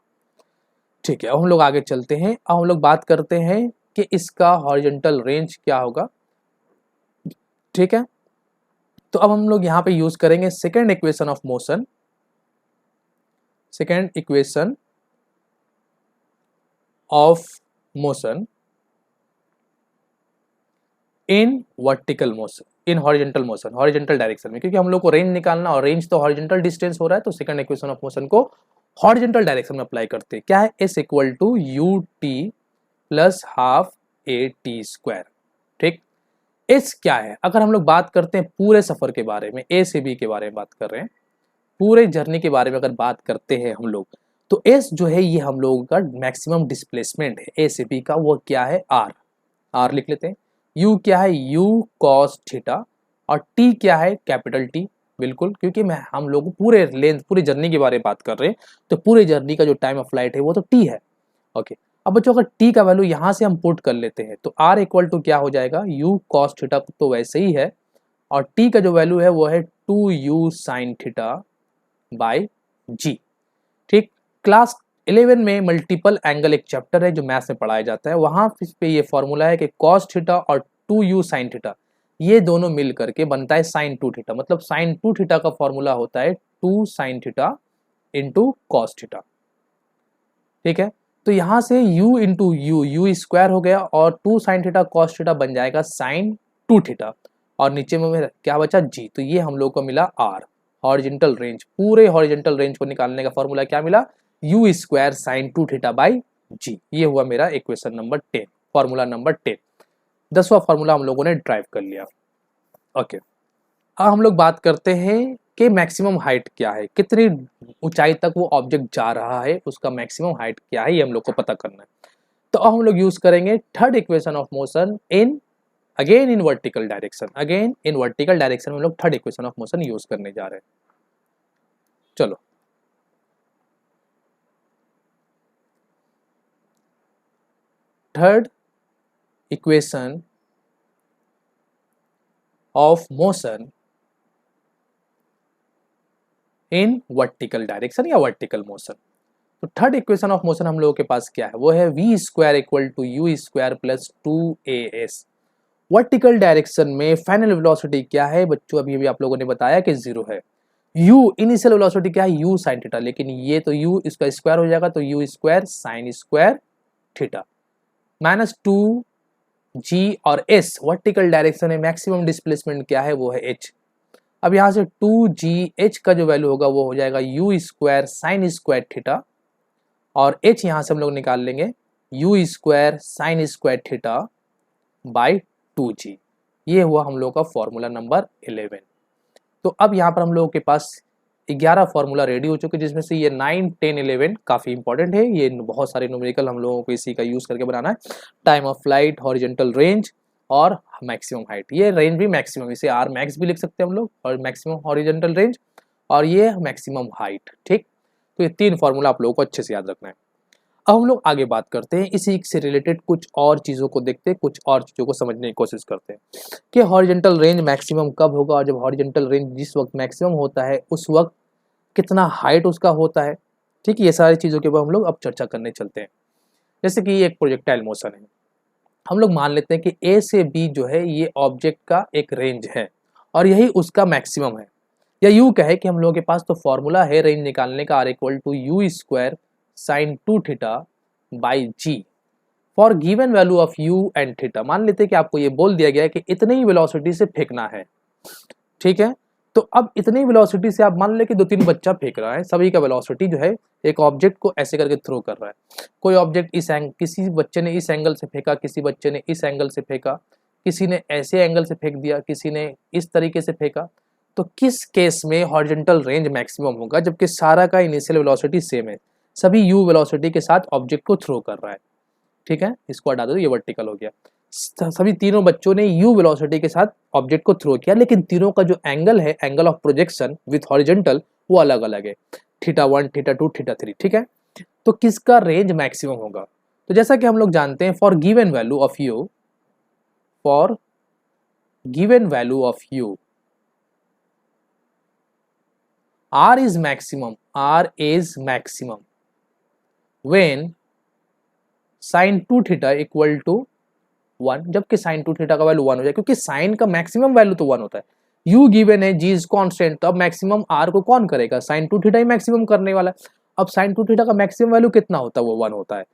ठीक है। अब हम लोग आगे चलते हैं, अब हम लोग बात करते हैं कि इसका हॉरिजॉन्टल रेंज क्या होगा, ठीक है। तो अब हम लोग यहाँ पे यूज करेंगे second equation of motion, second equation of motion in vertical motion, in horizontal motion, horizontal direction में, क्योंकि हम लोग को रेंज निकालना और रेंज तो हॉरिजॉन्टल डिस्टेंस हो रहा है, तो सेकंड इक्वेशन ऑफ मोशन को हॉरिजॉन्टल डायरेक्शन में अप्लाई करते हैं। क्या है, s equal to u t plus half a t square, ठीक। s क्या है, अगर हम लोग बात करते हैं पूरे सफर के बारे में, a से b के बारे में बात कर रहे हैं, पूरे जर्नी के बारे में अगर बात करते हैं हम लोग, तो s जो है ये हम लोगों का मैक्सिमम डिस्प्लेसमेंट है a से b का, वो क्या है r लिख लेते हैं। u क्या है, u cos थीटा, और t क्या है, कैपिटल T, बिल्कुल, क्योंकि हम लोग पूरे लेंथ पूरी जर्नी के बारे में बात कर रहे हैं, तो पूरे जर्नी का जो टाइम ऑफ फ्लाइट है वो तो t है, ओके। अब बच्चों अगर t का वैल्यू यहाँ से हम पुट कर लेते हैं तो r इक्वल टू क्या हो जाएगा, u cos थीटा तो वैसे ही है, और t का जो वैल्यू है वो है 2u sin थीटा/g, ठीक। क्लास 11 में मल्टीपल एंगल एक चैप्टर है जो मैथ्स में पढ़ाया जाता है, वहाँ पे ये फॉर्मूला है कि कॉस थीटा और 2u साइन थीटा ये दोनों मिल करके बनता है साइन 2 थीटा। मतलब साइन 2 थीटा का फॉर्मूला होता है 2 sine theta into cos theta. ठीक है, तो यहाँ से u इंटू यू स्क्वायर हो गया और 2 साइन थीटा कॉस थीटा बन जाएगा साइन 2 थीटा और नीचे में क्या बचा g। तो ये हम लोग को मिला r हॉरिजॉन्टल रेंज। पूरे हॉरिजॉन्टल रेंज को निकालने का फॉर्मूला क्या मिला, u square sine 2 theta by g. ये हुआ मेरा इक्वेशन नंबर 10, फॉर्मूला नंबर 10। 10वां फॉर्मूला हम लोगों ने ड्राइव कर लिया। ओके, अब हम लोग बात करते हैं कि मैक्सिमम हाइट क्या है, कितनी ऊंचाई तक वो ऑब्जेक्ट जा रहा है, उसका मैक्सिमम हाइट क्या है, ये हम लोग को पता करना है। तो अब हम लोग यूज करेंगे third equation of motion in again in vertical direction. Again in vertical direction में हम लोग third equation of motion use करने जा रहे हैं। चलो, third equation of motion in vertical direction या वर्टिकल मोशन। तो थर्ड इक्वेशन ऑफ मोशन हम लोगों के पास क्या है, वो है v square equal to u square plus 2as। Vertical direction में फाइनल वेलोसिटी क्या है बच्चों, अभी अभी आप लोगों ने बताया कि 0 है। u इनिशियल वेलोसिटी क्या है, u साइन थीटा, लेकिन ये तो u इसका स्क्वायर हो जाएगा तो u square sine square theta minus 2g और s। वर्टिकल डायरेक्शन में मैक्सिमम डिस्प्लेसमेंट क्या है, वो है h। अब यहाँ से 2gh का जो वैल्यू होगा वो हो जाएगा u square sine square theta और h यहाँ से हम लोग निकाल लेंगे u square sine square theta by 2g। ये हुआ हम लोग का फॉर्मूला नंबर 11। तो अब यहाँ पर हम लोगों के पास 11 फॉर्मूला रेडी हो चुके, जिसमें से ये 9, 10, 11 काफ़ी इंपॉर्टेंट है। ये बहुत सारे न्यूमेरिकल हम लोगों को इसी का यूज़ करके बनाना है। Time of flight, horizontal range और मैक्सिमम हाइट। ये रेंज भी मैक्सिमम, इसे आर मैक्स भी लिख सकते हैं हम लोग, और मैक्सिमम हॉरिजॉन्टल रेंज और ये मैक्सिमम हाइट। ठीक, तो ये 3 फॉर्मूला आप लोगों को अच्छे से याद रखना है। अब हम लोग आगे बात करते हैं, इसी से रिलेटेड कुछ और चीज़ों को देखते हैं, कुछ और चीज़ों को समझने की कोशिश करते हैं कि हॉरिजॉन्टल रेंज मैक्सिमम कब होगा, और जब हॉरिजॉन्टल रेंज जिस वक्त मैक्सिमम होता है उस वक्त कितना हाइट उसका होता है। ठीक, ये सारी चीज़ों के ऊपर हम लोग अब चर्चा करने चलते हैं। जैसे कि ये एक प्रोजेक्टाइल मोशन है, हम लोग मान लेते हैं कि ए से बी जो है ये ऑब्जेक्ट का एक रेंज है और यही उसका मैक्सिमम है। या यूँ कहे कि हम लोगों के पास तो फॉर्मूला है रेंज निकालने का, r equal to u square sine 2 theta by g for given value of u and theta. मान लेते हैं कि आपको ये बोल दिया गया है कि इतने ही वेलोसिटी से फेंकना है। ठीक है, तो अब इतनी वेलोसिटी से आप मान ले कि 2-3 बच्चा फेंक रहा है, सभी का वेलोसिटी जो है एक ऑब्जेक्ट को ऐसे करके थ्रो कर रहा है। कोई ऑब्जेक्ट इस एंगल, किसी बच्चे ने इस एंगल से फेंका, किसी बच्चे ने इस एंगल से फेंका, किसी ने ऐसे एंगल से फेंक दिया, किसी ने इस तरीके से फेंका। तो किस केस में हॉरिजॉन्टल रेंज मैक्सिमम होगा, जबकि सारा का इनिशियल वेलोसिटी सेम है, सभी u वेलोसिटी के साथ ऑब्जेक्ट को थ्रो कर रहा है। ठीक है, इसको हटा दो, ये वर्टिकल हो गया। सभी तीनों बच्चों ने u वेलोसिटी के साथ ऑब्जेक्ट को थ्रो किया, लेकिन तीनों का जो एंगल है, angle of projection with horizontal, वो अलग अलग है, थीटा 1, थीटा 2, थीटा 3। ठीक है, तो किसका रेंज मैक्सिमम होगा, तो जैसा कि हम लोग जानते हैं for given value of u, for given value of u r is maximum when sin 2 theta equal to 1, जबकि sin 2 थीटा का वैल्यू 1 हो जाए, क्योंकि sin का मैक्सिमम वैल्यू तो 1 होता है। u गिवन है, g इज कांस्टेंट, तो अब मैक्सिमम r को कौन करेगा, sin 2 थीटा ही मैक्सिमम करने वाला है। अब sin 2 थीटा का मैक्सिमम वैल्यू कितना होता है, वो 1 होता है।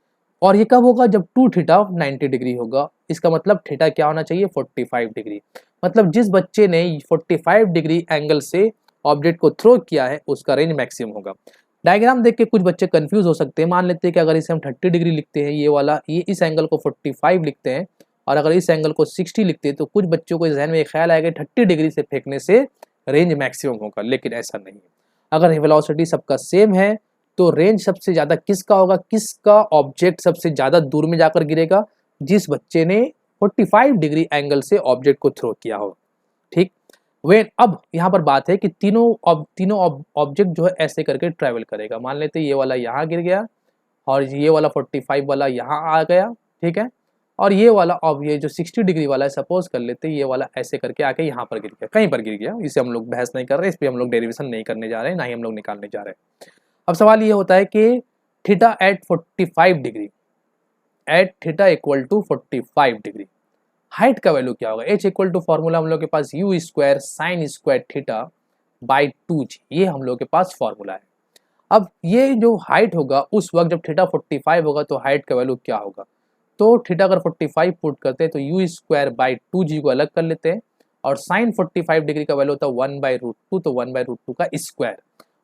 और ये कब होगा, जब 2 थीटा 90 डिग्री होगा। इसका मतलब थीटा क्या होना चाहिए, 45 डिग्री। मतलब जिस बच्चे ने 45 डिग्री एंगल से ऑब्जेक्ट को थ्रो किया है उसका रेंज मैक्सिमम होगा। डायग्राम देख के कुछ बच्चे कंफ्यूज हो सकते हैं। मान लेते हैं कि अगर इसे हम 30 डिग्री लिखते हैं, ये वाला, ये इस एंगल को 45 लिखते हैं, और अगर इस एंगल को 60 लिखते हैं, तो कुछ बच्चों को इस ध्यान में एक ख्याल आएगा 30 डिग्री से फेंकने से रेंज मैक्सिमम होगा, लेकिन ऐसा नहीं है। अगर वेलोसिटी सबका सेम है तो रेंज सबसे ज़्यादा किसका होगा, किसका ऑब्जेक्ट सबसे ज़्यादा दूर में जाकर गिरेगा, जिस बच्चे ने 45 डिग्री एंगल से ऑब्जेक्ट को थ्रो किया हो। ठीक, वे अब यहाँ पर बात है कि तीनों ऑब्जेक्ट जो है ऐसे करके ट्रैवल करेगा। मान लेते हैं ये वाला यहाँ गिर गया और ये वाला 45 वाला यहाँ आ गया। ठीक है, और ये वाला, अब ये जो 60 डिग्री वाला है, सपोज कर लेते हैं ये वाला ऐसे करके आके यहाँ पर गिर गया, कहीं पर गिर गया। इसे हम लोग बहस नहीं कर रहे, इस पर हम लोग डेरिवेशन नहीं करने जा रहे हैं, ना ही हम लोग निकालने जा रहे हैं। अब सवाल ये होता है कि theta at 45 degree, at theta equal to 45 degree, height का वैल्यू क्या होगा? h इक्वल टू फॉर्मूला हम लोग के पास u square sine square theta by 2g, ये हम लोग के पास फॉर्मूला है। अब ये जो हाइट होगा उस वक्त जब थीटा 45 होगा तो हाइट का वैल्यू क्या होगा? तो थीटा अगर 45 पुट करते हैं तो यू स्क्वायर बाई 2g को अलग कर लेते हैं, और साइन 45 डिग्री का वैल्यू होता है 1/√2, तो 1/√2 का स्क्वायर,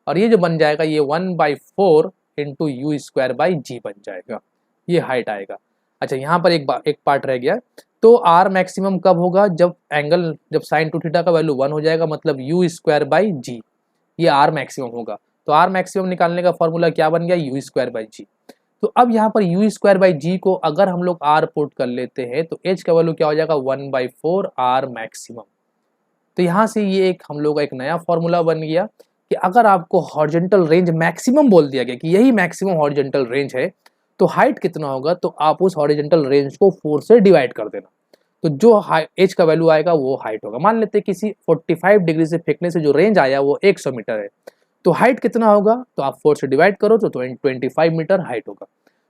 और ये जो बन जाएगा ये 1/4 इंटू यू स्क्वायर बाई जी बन जाएगा, ये हाइट आएगा। अच्छा, यहाँ पर एक पार्ट रह गया, तो आर मैक्सिमम कब होगा? जब एंगल, जब साइन 2 थीटा का वैल्यू 1 हो जाएगा, मतलब यू स्क्वायर बाई जी, ये आर मैक्सिमम होगा। तो आर मैक्सिमम निकालने का फॉर्मूला क्या बन गया? You square by g. तो अब यहाँ पर यू स्क्वायर बाई जी को अगर हम लोग आर पुट कर लेते हैं तो एच का वैल्यू क्या हो जाएगा? 1/4 आर मैक्सिमम। तो यहाँ से ये एक हम लोग का एक नया फॉर्मूला बन गया कि अगर आपको हॉरिजॉन्टल रेंज मैक्सिमम बोल दिया गया कि यही मैक्सिमम हॉरिजॉन्टल रेंज है, तो हाइट कितना होगा? तो आप उस हॉरिजॉन्टल रेंज को 4 से डिवाइड कर देना, तो जो एच का वैल्यू आएगा वो हाइट होगा। मान लेते हैं किसी 45 डिग्री से फेंकने से जो रेंज आया वो 100 मीटर है, तो हाइट कितना होगा? तो आप 4 से डिवाइड करो तो 25 मीटर हाइट होगा।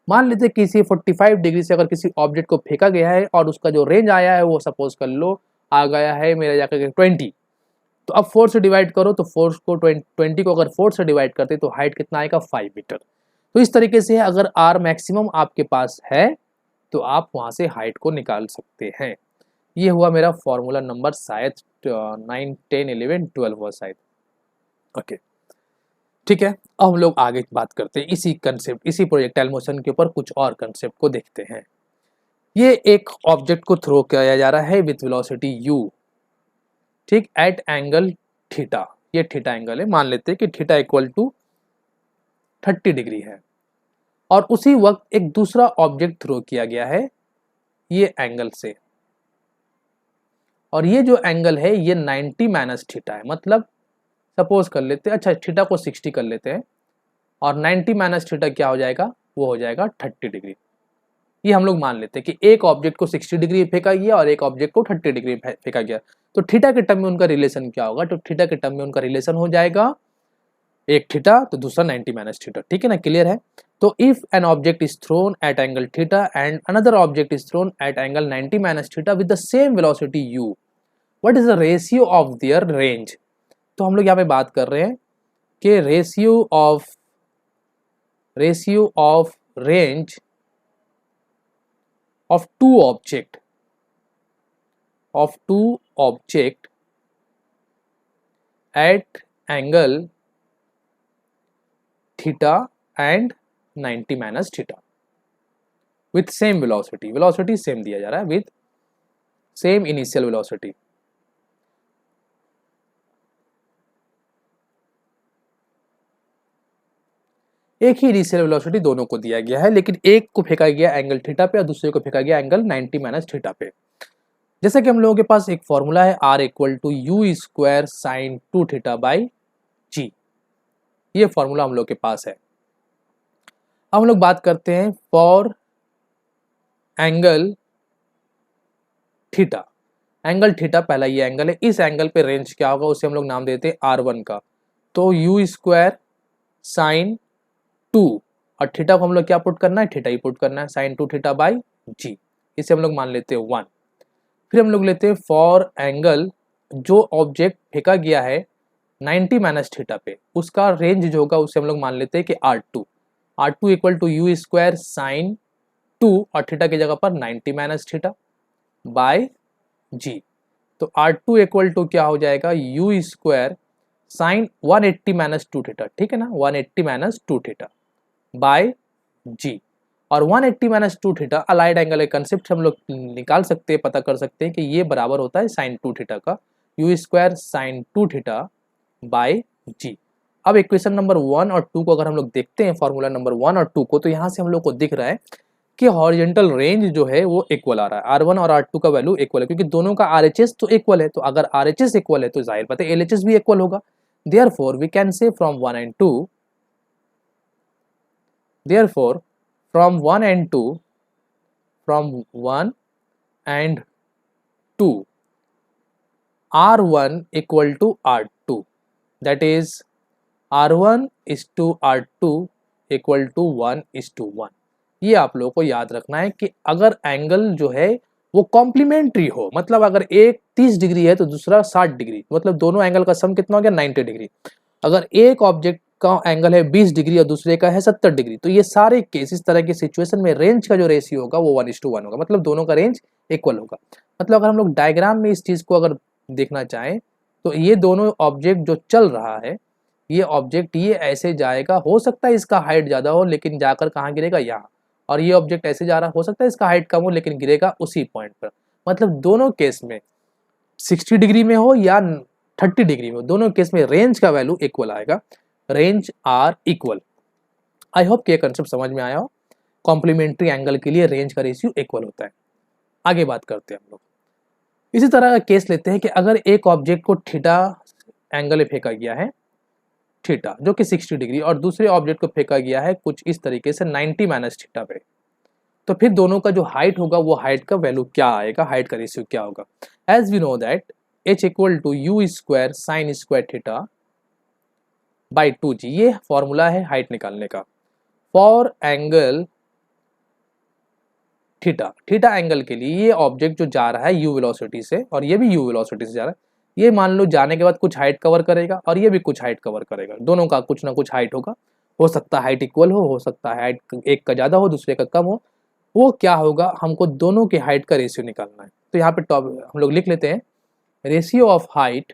मान लेते हैं किसी 45 डिग्री से अगर किसी ऑब्जेक्ट को फेंका गया है और उसका जो रेंज आया है वो सपोज कर लो आ गया है मेरा जाकर 20, तो अब 4 से डिवाइड करो तो 4 को 20 को अगर 4 से डिवाइड करते तो हाइट कितना आएगा? 5 मीटर। तो इस तरीके से अगर आर मैक्सिमम आपके पास है तो आप वहां से हाइट को निकाल सकते हैं। ये हुआ मेरा फॉर्मूला नंबर शायद 9, 10, 11, 12 हुआ शायद। ओके, ठीक है। अब हम लोग आगे बात करते हैं इसी कंसेप्ट, इसी प्रोजेक्टाइल मोशन के ऊपर कुछ और कंसेप्ट को देखते हैं। ये एक ऑब्जेक्ट को थ्रो किया जा रहा है विथ वेलोसिटी u, ठीक, एट एंगल थीटा, ये थीटा एंगल है, मान लेते हैं कि थीटा इक्वल टू 30 डिग्री है, और उसी वक्त एक दूसरा ऑब्जेक्ट थ्रो किया गया है ये एंगल से, और ये जो एंगल है ये 90 माइनस थीटा है। मतलब सपोज कर लेते हैं, अच्छा थीटा को 60 कर लेते हैं, और 90 माइनस थीटा क्या हो जाएगा? वो हो जाएगा 30 डिग्री। ये हम लोग मान लेते हैं कि एक ऑब्जेक्ट को 60 डिग्री फेंका गया और एक ऑब्जेक्ट को 30 डिग्री फेंका गया, तो थीटा के टर्म में उनका रिलेशन क्या होगा? तो थीटा के टर्म में उनका रिलेशन हो जाएगा एक थीटा तो दूसरा 90 माइनस थीटा, ठीक है ना, क्लियर है। तो if an object is thrown at angle theta and another object is thrown at angle 90 minus theta with the same velocity u, what is the ratio of their range? तो हम लोग यहाँ पे बात कर रहे हैं कि ratio of range of two object at angle theta and 90 minus theta with same velocity, velocity same दिया जा रहा है with same initial velocity। एक ही इनिशियल वेलोसिटी दोनों को दिया गया है, लेकिन एक को फेंका गया एंगल थीटा पे और दूसरे को फेंका गया एंगल 90 माइनस थीटा पे। जैसा कि हम लोगों के पास एक फॉर्मूला है r equal to u square sine 2 theta by g, ये फॉर्मूला हम लोग के पास है। अब हम लोग बात करते हैं for angle theta. Angle theta पहला ये एंगल है, इस एंगल पे रेंज क्या होगा उसे हम लोग नाम देते हैं r1 का। तो यू स्क्वायर साइन 2 और थीटा को हम लोग क्या पुट करना है? थीटा ही पुट करना है, साइन 2 थीटा बाई जी, इसे हम लोग मान लेते हैं 1। फिर हम लोग लेते हैं फॉर एंगल, जो ऑब्जेक्ट फेंका गया है 90 माइनस थीटा पे, उसका रेंज जो होगा उसे हम लोग मान लेते हैं कि r2 equal to u square sine 2 और थीटा की जगह पर 90 माइनस थीटा बाय जी। तो r2 इक्वल टू क्या हो जाएगा? You square sign 180 minus 2 theta, ठीक है ना, 180 माइनस 2 थीटा बाय जी। और 180 माइनस 2 थीटा अलाइड एंगल के कंसेप्ट से हम लोग निकाल सकते हैं, पता कर सकते हैं कि ये बराबर होता है साइन 2 थीटा का, u square sine 2 theta by g. अब इक्वेशन नंबर 1 और 2 को अगर हम लोग देखते हैं, फॉर्मूला नंबर 1 और 2 को, तो यहाँ से हम लोग को दिख रहा है कि हॉरिजॉन्टल रेंज जो है वो इक्वल आ रहा है, r1 और r2 का वैल्यू इक्वल है, क्योंकि दोनों का RHS तो इक्वल है, तो अगर RHS इक्वल है तो जाहिर बात है LHS भी इक्वल होगा। Therefore we can say from 1 and 2, therefore from 1 and 2, from 1 and 2, r1 equal to r2, that is r1 is to r2 equal to 1:1। ये आप लोगों को याद रखना है कि अगर एंगल जो है वो कॉम्प्लीमेंट्री हो, मतलब अगर एक 30 डिग्री है तो दूसरा 60 डिग्री, मतलब दोनों एंगल का सम कितना हो गया 90 डिग्री। अगर एक ऑब्जेक्ट का एंगल है 20 डिग्री और दूसरे का है 70 डिग्री, तो ये सारे केस इस तरह की सिचुएशन में रेंज का जो रेशियो होगा वो 1:1 होगा, मतलब दोनों का रेंज इक्वल होगा। मतलब अगर हम लोग डायग्राम में इस चीज को अगर देखना चाहें तो ये दोनों ऑब्जेक्ट जो चल रहा है, ये ऑब्जेक्ट ये ऐसे जाएगा, हो सकता है इसका हाइट ज्यादा हो लेकिन जाकर कहाँ गिरेगा, यहाँ। और ये ऑब्जेक्ट ऐसे जा रहा, हो सकता है इसका हाइट कम हो लेकिन गिरेगा उसी पॉइंट पर। मतलब दोनों केस में 60 डिग्री में हो या 30 डिग्री में हो, दोनों केस में रेंज का वैल्यू इक्वल आएगा, range r equal. I hope कि ये कंसेप्ट समझ में आया हो। कॉम्प्लीमेंट्री एंगल के लिए रेंज का रेशियो इक्वल होता है। आगे बात करते हैं हम लोग। इसी तरह का केस लेते हैं कि अगर एक ऑब्जेक्ट को थीटा एंगल में फेंका गया है, थीटा जो कि 60 डिग्री, और दूसरे ऑब्जेक्ट को फेंका गया है कुछ इस तरीके से 90 माइनस थीटा पे, तो फिर दोनों का जो हाइट होगा वो हाइट का वैल्यू क्या आएगा, हाइट का रेशियो क्या होगा। As we know that h equal to u square sine square theta by 2g, ये फॉर्मूला है हाइट निकालने का। For angle theta, theta angle के लिए ये ऑब्जेक्ट जो जा रहा है u वेलोसिटी से और ये भी u वेलोसिटी से जा रहा है, ये मान लो जाने के बाद कुछ हाइट कवर करेगा और ये भी कुछ हाइट कवर करेगा, दोनों का कुछ ना कुछ हाइट होगा। हो सकता है हाइट इक्वल हो सकता है हाइट एक का ज़्यादा हो दूसरे का कम हो। वो क्या होगा, हमको दोनों के हाइट का रेशियो निकालना है। तो यहाँ पे टॉप हम लोग लिख लेते हैं ratio of height,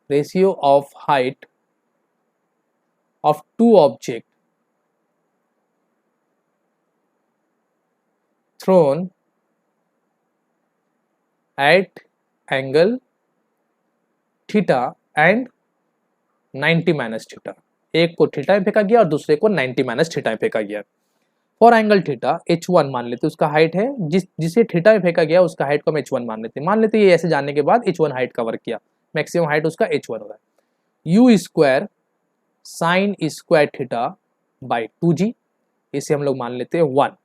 ratio of height of two object thrown at angle theta and 90 minus theta. एक को थीटा में फेंका गया और दूसरे को 90 माइनस थीटा में फेंका गया। फॉर एंगल थीटा h1 मान लेते, उसका हाइट है, जिसे थीटा में फेंका गया उसका हाइट को हम h1 मान लेते ये ऐसे जानने के बाद h1 हाइट कवर किया, मैक्सिमम हाइट उसका h1 हो रहा है। u square sine square theta by 2g, इसे हम लोग मान लेते हैं 1।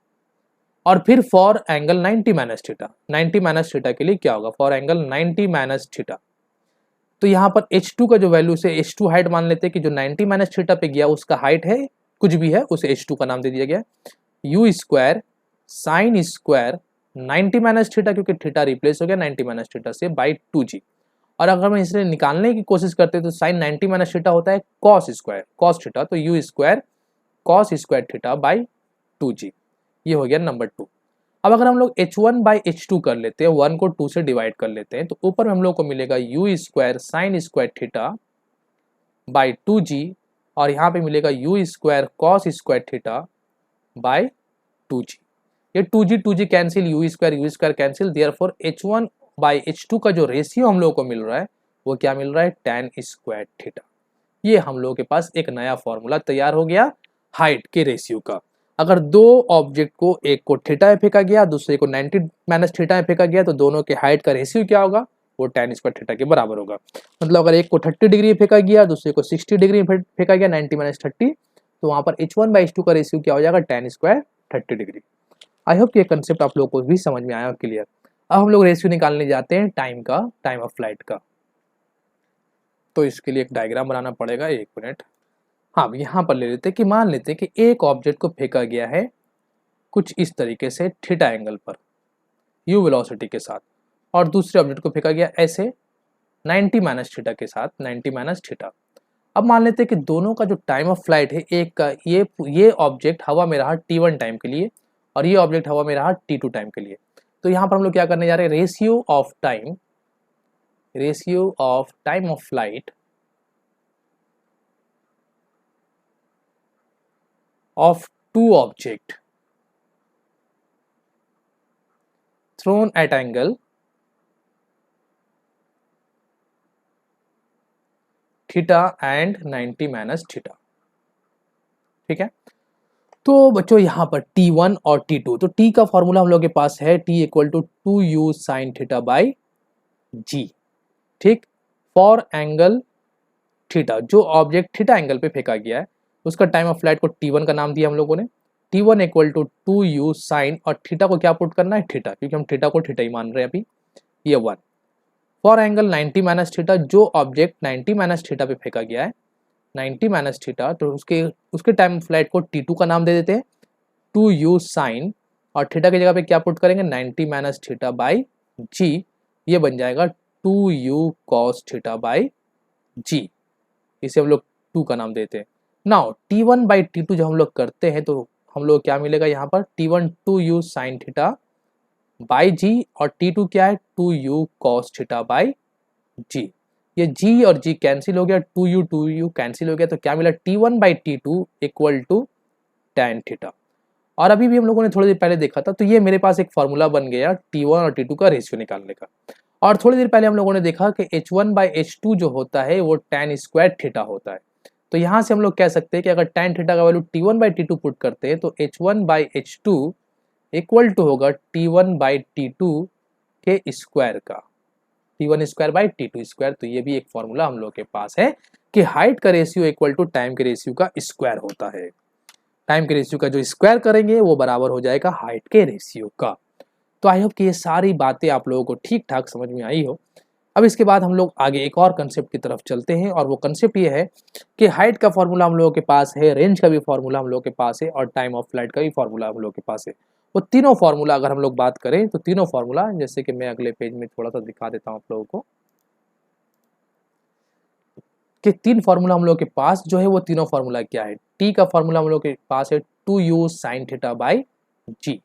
और फिर for angle 90 minus theta, 90 minus theta के लिए क्या होगा, फॉर एंगल 90 माइनस थीटा, तो यहाँ पर h2 का जो वैल्यू से h2 हाइट मान लेते हैं कि जो 90 माइनस थीटा पे गया उसका हाइट है, कुछ भी है उसे h2 का नाम दे दिया गया। u square sine square 90 minus theta, क्योंकि थीटा रिप्लेस हो गया 90 माइनस थीटा से, बाई 2g। और अगर हम इसे निकालने की कोशिश करते हैं तो साइन 90 माइनस थीटा होता है कॉस स्क्वायर कॉस थीटा, तो u square cos square theta by 2g, ये हो गया नंबर 2। अब अगर हम लोग h1 बाई h2 कर लेते हैं, 1 को 2 से डिवाइड कर लेते हैं, तो ऊपर में हम लोग को मिलेगा u square sine square theta by 2g, और यहाँ पे मिलेगा u square cos square theta by 2g। ये 2g cancel, u square cancel, therefore h1 by h2 का जो रेशियो हम लोगों को मिल रहा है वो क्या मिल रहा है, tan स्क्वायर थीटा। ये हम लोगों के पास एक नया फॉर्मूला तैयार हो गया हाइट के रेशियो का। अगर दो ऑब्जेक्ट को, एक को थीटा में फेंका गया दूसरे को 90 माइनस थीटा में फेंका गया, तो दोनों के हाइट का रेशियो क्या होगा, वो tan स्क्वायर थीटा के बराबर होगा। मतलब अगर एक को 30 डिग्री में फेंका गया दूसरे को 60 डिग्री में फेंका गया 90 माइनस 30, तो वहां पर h1 बाई h2 का रेशियो क्या हो जाएगा, tan square 30 degree. I hope ये कंसेप्ट आप लोगों को भी समझ में आया क्लियर। अब हम लोग रेशियो निकालने जाते हैं टाइम का, टाइम ऑफ फ्लाइट का। तो इसके लिए एक डायग्राम बनाना पड़ेगा, 1 मिनट। हाँ, यहाँ पर ले लेते हैं कि मान लेते हैं कि एक ऑब्जेक्ट को फेंका गया है कुछ इस तरीके से थीटा एंगल पर u वेलोसिटी के साथ, और दूसरे ऑब्जेक्ट को फेंका गया ऐसे 90 माइनस थीटा के साथ, 90 माइनस थीटा। अब मान लेते हैं कि दोनों का जो टाइम ऑफ फ्लाइट है, एक का ये ऑब्जेक्ट हवा में रहा t1 टाइम के लिए और ये ऑब्जेक्ट हवा में रहा t2 टाइम के लिए। तो यहाँ पर हम लोग क्या करने जा रहे हैं, ratio of time of flight of two object thrown at angle theta and 90 minus theta. ठीक है, तो बच्चों यहाँ पर T1 और T2, तो T का फॉर्मूला हम लोग के पास है T equal to 2u sine theta by g. ठीक, फॉर एंगल थीटा, जो ऑब्जेक्ट थीटा एंगल पे फेंका गया है उसका टाइम ऑफ फ्लाइट को T1 का नाम दिया हम लोगों ने। T1 equal to 2u sine, और थीटा को क्या पुट करना है, थीटा, क्योंकि हम थीटा को थीटा ही मान रहे हैं अभी, ये 1। फॉर एंगल 90 माइनस थीटा, जो ऑब्जेक्ट 90 माइनस थीटा पे फेंका गया है 90 माइनस थीटा, तो उसके उसके टाइम ऑफ फ्लाइट को T2 का नाम दे देते हैं, 2u साइन, और थीटा की जगह पे क्या पुट करेंगे 90 माइनस थीटा बाई जी, ये बन जाएगा 2u कॉस थीटा बाई जी, इसे हम लोग 2 का नाम देते हैं। नाउ T1 बाई T2 जब हम लोग करते हैं तो हम लोग क्या मिलेगा यहाँ पर T1 2u sine theta by जी, और T2 क्या है 2u cos theta by g. ये g और g कैंसिल हो गया, 2u कैंसिल हो गया, तो क्या मिला T1 by T2 equal to tan theta. और अभी भी हम लोगों ने थोड़ी देर पहले देखा था, तो ये मेरे पास एक फॉर्मूला बन गया T1 और T2 का रेशियो निकालने का। और थोड़ी देर पहले हम लोगों ने देखा कि H1 बाई H2 जो होता है वो tan स्क्वायर थीटा होता है। तो यहाँ से हम लोग कह सकते हैं कि अगर tan थीटा का value T1 by T2 put करते हैं तो H1 by H2 equal to होगा T1 बाई T2 के स्क्वायर का, T1 square by T2 square. तो ये भी एक फॉर्मूला हम लोग के पास है कि हाइट का रेशियो इक्वल टू टाइम के रेशियो का स्क्वायर होता है। टाइम के रेशियो का जो स्क्वायर करेंगे वो बराबर हो जाएगा हाइट के रेशियो का। तो आई होप कि ये सारी बातें आप लोगों को ठीक ठाक समझ में आई हो। अब इसके बाद हम लोग आगे एक और कंसेप्ट की तरफ चलते हैं, और वो कंसेप्ट ये है कि हाइट का फॉर्मूला हम लोगों के पास है, रेंज का भी फॉर्मूला हम लोगों के पास है, और टाइम ऑफ फ्लाइट का भी फॉर्मूला हम लोगों के पास है। वो तीनों फॉर्मूला अगर हम लोग बात करें तो तीनों फॉर्मूला, जैसे कि मैं अगले पेज में थोड़ा सा दिखा देता हूँ आप लोगों को, कि तीन फॉर्मूला हम लोग के पास जो है वो तीनों फॉर्मूला क्या है। टी का फॉर्मूला हम लोग के पास है 2u sine theta by g.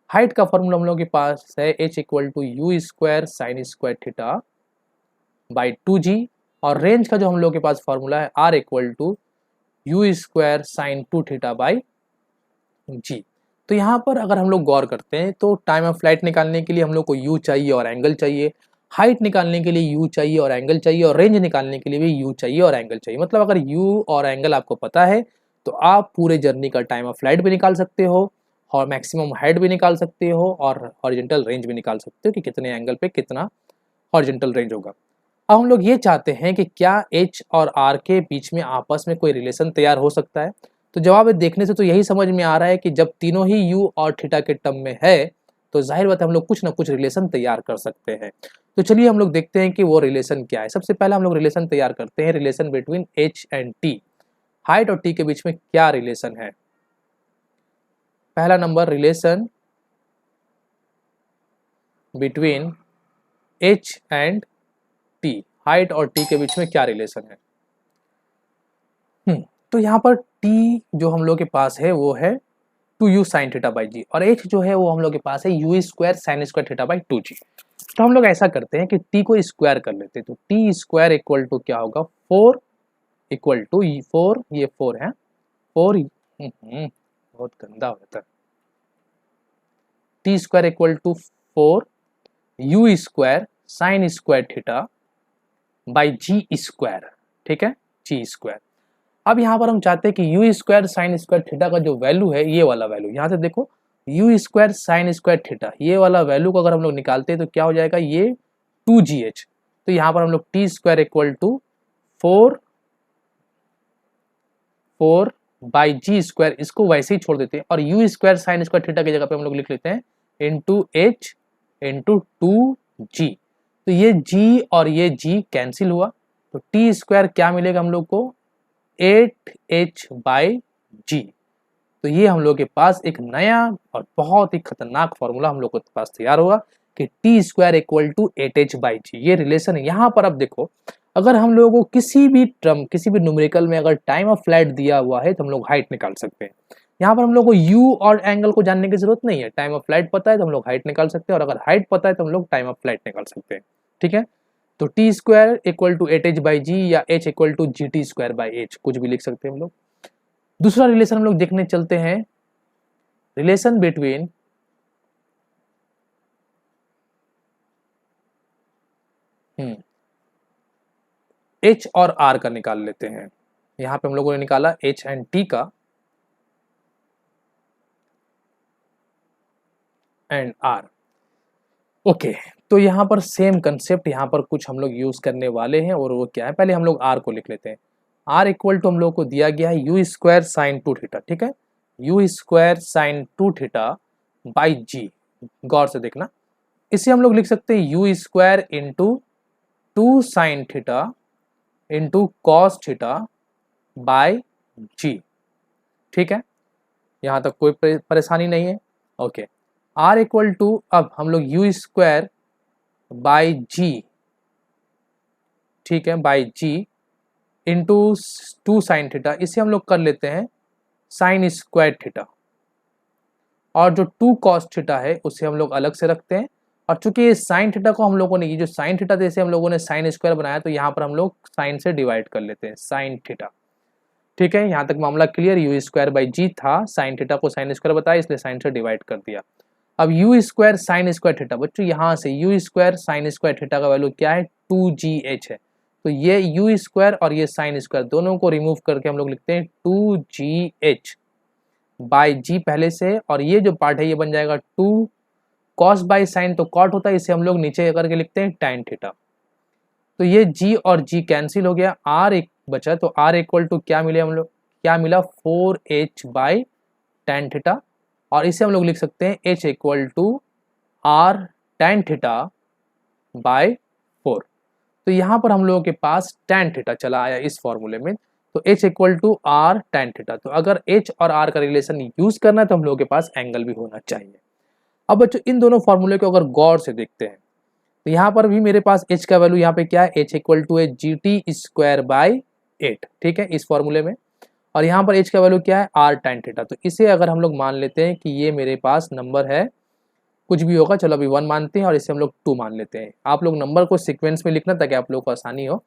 Height का फॉर्मूला हम लोग के पास है h equal to u square sine square theta by 2g। और रेंज का जो हम लोग के पास फॉर्मूला है r equal to u square sine 2 theta by g. तो यहाँ पर अगर हम लोग गौर करते हैं तो टाइम ऑफ फ्लाइट निकालने के लिए हम लोग को u चाहिए और एंगल चाहिए, हाइट निकालने के लिए u चाहिए और एंगल चाहिए, और रेंज निकालने के लिए भी u चाहिए और एंगल चाहिए। मतलब अगर u और एंगल आपको पता है तो आप पूरे जर्नी का टाइम ऑफ फ्लाइट भी निकाल सकते हो, और मैक्सिमम हाइट भी निकाल सकते हो, और हॉरिजॉन्टल रेंज भी निकाल सकते हो कि कितने एंगल पे कितना हॉरिजॉन्टल रेंज होगा। अब हम लोग ये चाहते हैं कि क्या h और r के बीच में आपस में कोई रिलेशन तैयार हो सकता है। तो जवाब देखने से तो यही समझ में आ रहा है कि जब तीनों ही u और थीटा के टर्म में है तो जाहिर बात है हम लोग कुछ ना कुछ रिलेशन तैयार कर सकते हैं। तो चलिए हम लोग देखते हैं कि वो रिलेशन क्या है। सबसे पहले हम लोग रिलेशन तैयार करते हैं, relation between h and t। Height और t के बीच में क्या रिलेशन है। पहला number, relation between h and t, height और t के बीच में क्या रिलेशन है। तो यहाँ पर t जो हम लोग के पास है वो है 2u साइन थीटा बाई जी, और h जो है वो हम लोग के पास है u square sine square theta by 2g। तो हम लोग ऐसा करते हैं कि t को स्क्वायर कर लेते हैं, तो t स्क्वायर इक्वल टू क्या होगा 4 इक्वल टू 4, ये 4 है 4, बहुत गंदा हो जाता है। T square equal to 4 u square sine square theta by g square, ठीक है, जी स्क्वायर। अब यहाँ पर हम चाहते हैं कि you square sine square theta का जो वैल्यू है, ये वाला वैल्यू, यहाँ से देखो you square sine square theta, ये वाला वैल्यू को अगर हम लोग निकालते हैं तो क्या हो जाएगा, ये 2gh। तो यहाँ पर हम लोग t square equal to 4 by g square, इसको वैसे ही छोड़ देते हैं, और u square sine square theta की जगह पे हम लोग लिख लेते हैं इंटू एच इंटू 2g। तो ये g और ये g कैंसिल हुआ, तो टी स्क्वायर क्या मिलेगा हम लोग को 8h बाई जी। तो ये हम लोग के पास एक नया और बहुत ही खतरनाक फॉर्मूला हम लोग के पास तैयार हुआ कि T square equal to 8h by g, ये रिलेशन है। यहाँ पर अब देखो, अगर हम लोगों को किसी भी टर्म, किसी भी न्यूमेरिकल में अगर टाइम ऑफ फ्लाइट दिया हुआ है तो हम लोग हाइट निकाल सकते हैं। यहाँ पर हम लोग को u और एंगल को जानने की जरूरत नहीं है, टाइम ऑफ फ्लाइट पता है तो हम लोग हाइट निकाल सकते हैं, और अगर हाइट पता है तो हम लोग टाइम ऑफ फ्लाइट निकाल सकते हैं, ठीक है। तो T square equal to 8h by g, या h equal to g T square by h, कुछ भी लिख सकते हैं हम लोग। दूसरा रिलेशन हम लोग देखने चलते हैं, रिलेशन बिटवीन h और r का निकाल लेते हैं। यहाँ पे हम लोगों ने निकाला h एंड t का एंड r। ओके, तो यहाँ पर सेम कंसेप्ट यहाँ पर कुछ हम लोग यूज करने वाले हैं, और वो क्या है, पहले हम लोग r को लिख लेते हैं। r इक्वल टू हम लोग को दिया गया है यू स्क्वायर साइन 2 थीटा, ठीक है, u square sine 2 theta by g. गौर से देखना, इसे हम लोग लिख सकते हैं u square into 2 sine theta into cos theta by g. ठीक है, यहाँ तक कोई परेशानी नहीं है। ओके, आर इक्वल टू, अब हम लोग यू स्क्वायर बाई जी, ठीक है, by g into 2 sine theta, इसे हम लोग कर लेते हैं साइन स्क्वायर थीटा, और जो 2 कॉस थीटा है उसे हम लोग अलग से रखते हैं। और चूंकि ये साइन थीटा को हम लोगों ने, ये जो साइन थीटा जैसे हम लोगों ने साइन स्क्वायर बनाया, तो यहाँ पर हम लोग साइन से डिवाइड कर लेते हैं साइन थीटा। ठीक है, यहाँ तक मामला क्लियर। यू स्क्वायर बाई जी था, साइन थीटा को साइन स्क्वायर बताया, इसलिए साइन से डिवाइड कर दिया। अब you square sine square theta, बच्चों यहाँ से you square sine square theta का वैल्यू क्या है, 2gh है। तो ये यू स्क्वायर और ये साइन स्क्वायर दोनों को रिमूव करके हम लोग लिखते हैं 2gh बाई जी पहले से, और ये जो पार्ट है ये बन जाएगा 2 कॉस बाई साइन, तो कॉट होता है, इसे हम लोग नीचे करके लिखते हैं tan थीटा। तो ये g और g कैंसिल हो गया, r एक बचा, तो r इक्वल टू क्या मिले हम लोग, क्या मिला 4h बाई tan थीटा, और इसे हम लोग लिख सकते हैं h equal to r tan theta by 4। तो यहाँ पर हम लोगों के पास tan थीटा चला आया इस फॉर्मूले में, तो h equal to r tan theta. तो अगर h और r का रिलेशन यूज करना है तो हम लोगों के पास एंगल भी होना चाहिए। अब बच्चों इन दोनों फॉर्मूले को अगर गौर से देखते हैं तो यहाँ पर भी मेरे पास h का वैल्यू यहाँ पे क्या है, h इक्वल टू है GT स्क्वायर बाई 8, ठीक है, इस फॉर्मूले में। और यहाँ पर h का वैल्यू क्या है, r tan थीटा। तो इसे अगर हम लोग मान लेते हैं कि ये मेरे पास नंबर है, कुछ भी होगा, चलो अभी 1 मानते हैं और इसे हम लोग 2 मान लेते हैं। आप लोग नंबर को सीक्वेंस में लिखना ताकि आप लोग को आसानी हो।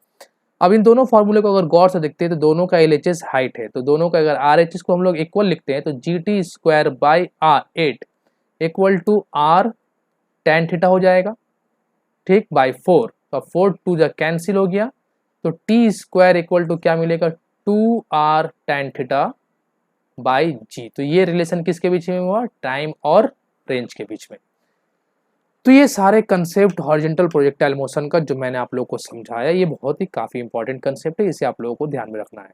अब इन दोनों फॉर्मूले को अगर गौर से देखते हैं तो दोनों का LHS हाइट है, तो दोनों का अगर RHS को हम लोग इक्वल लिखते हैं तो GT square by 8 equal to r tan theta हो जाएगा, ठीक, बाई 4। तो 4 2 जा कैंसिल हो गया, तो t स्क्वायर इक्वल टू क्या मिलेगा 2r tan theta by g. तो ये रिलेशन किसके बीच में हुआ, टाइम और रेंज के बीच में। तो ये सारे कंसेप्ट हॉरिजॉन्टल प्रोजेक्टाइल मोशन का जो मैंने आप लोगों को समझाया, ये बहुत ही काफ़ी इंपॉर्टेंट कंसेप्ट है, इसे आप लोगों को ध्यान में रखना है।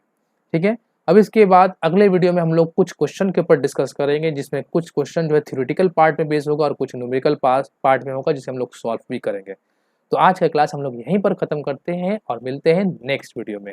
ठीक है, अब इसके बाद अगले वीडियो में हम लोग कुछ क्वेश्चन के ऊपर डिस्कस करेंगे, जिसमें कुछ क्वेश्चन जो है थ्योरेटिकल पार्ट में बेस होगा और कुछ न्यूमेरिकल पार्ट में होगा, जिसे हम लोग सॉल्व भी करेंगे। तो आज का क्लास हम लोग यहीं पर ख़त्म करते हैं और मिलते हैं नेक्स्ट वीडियो में।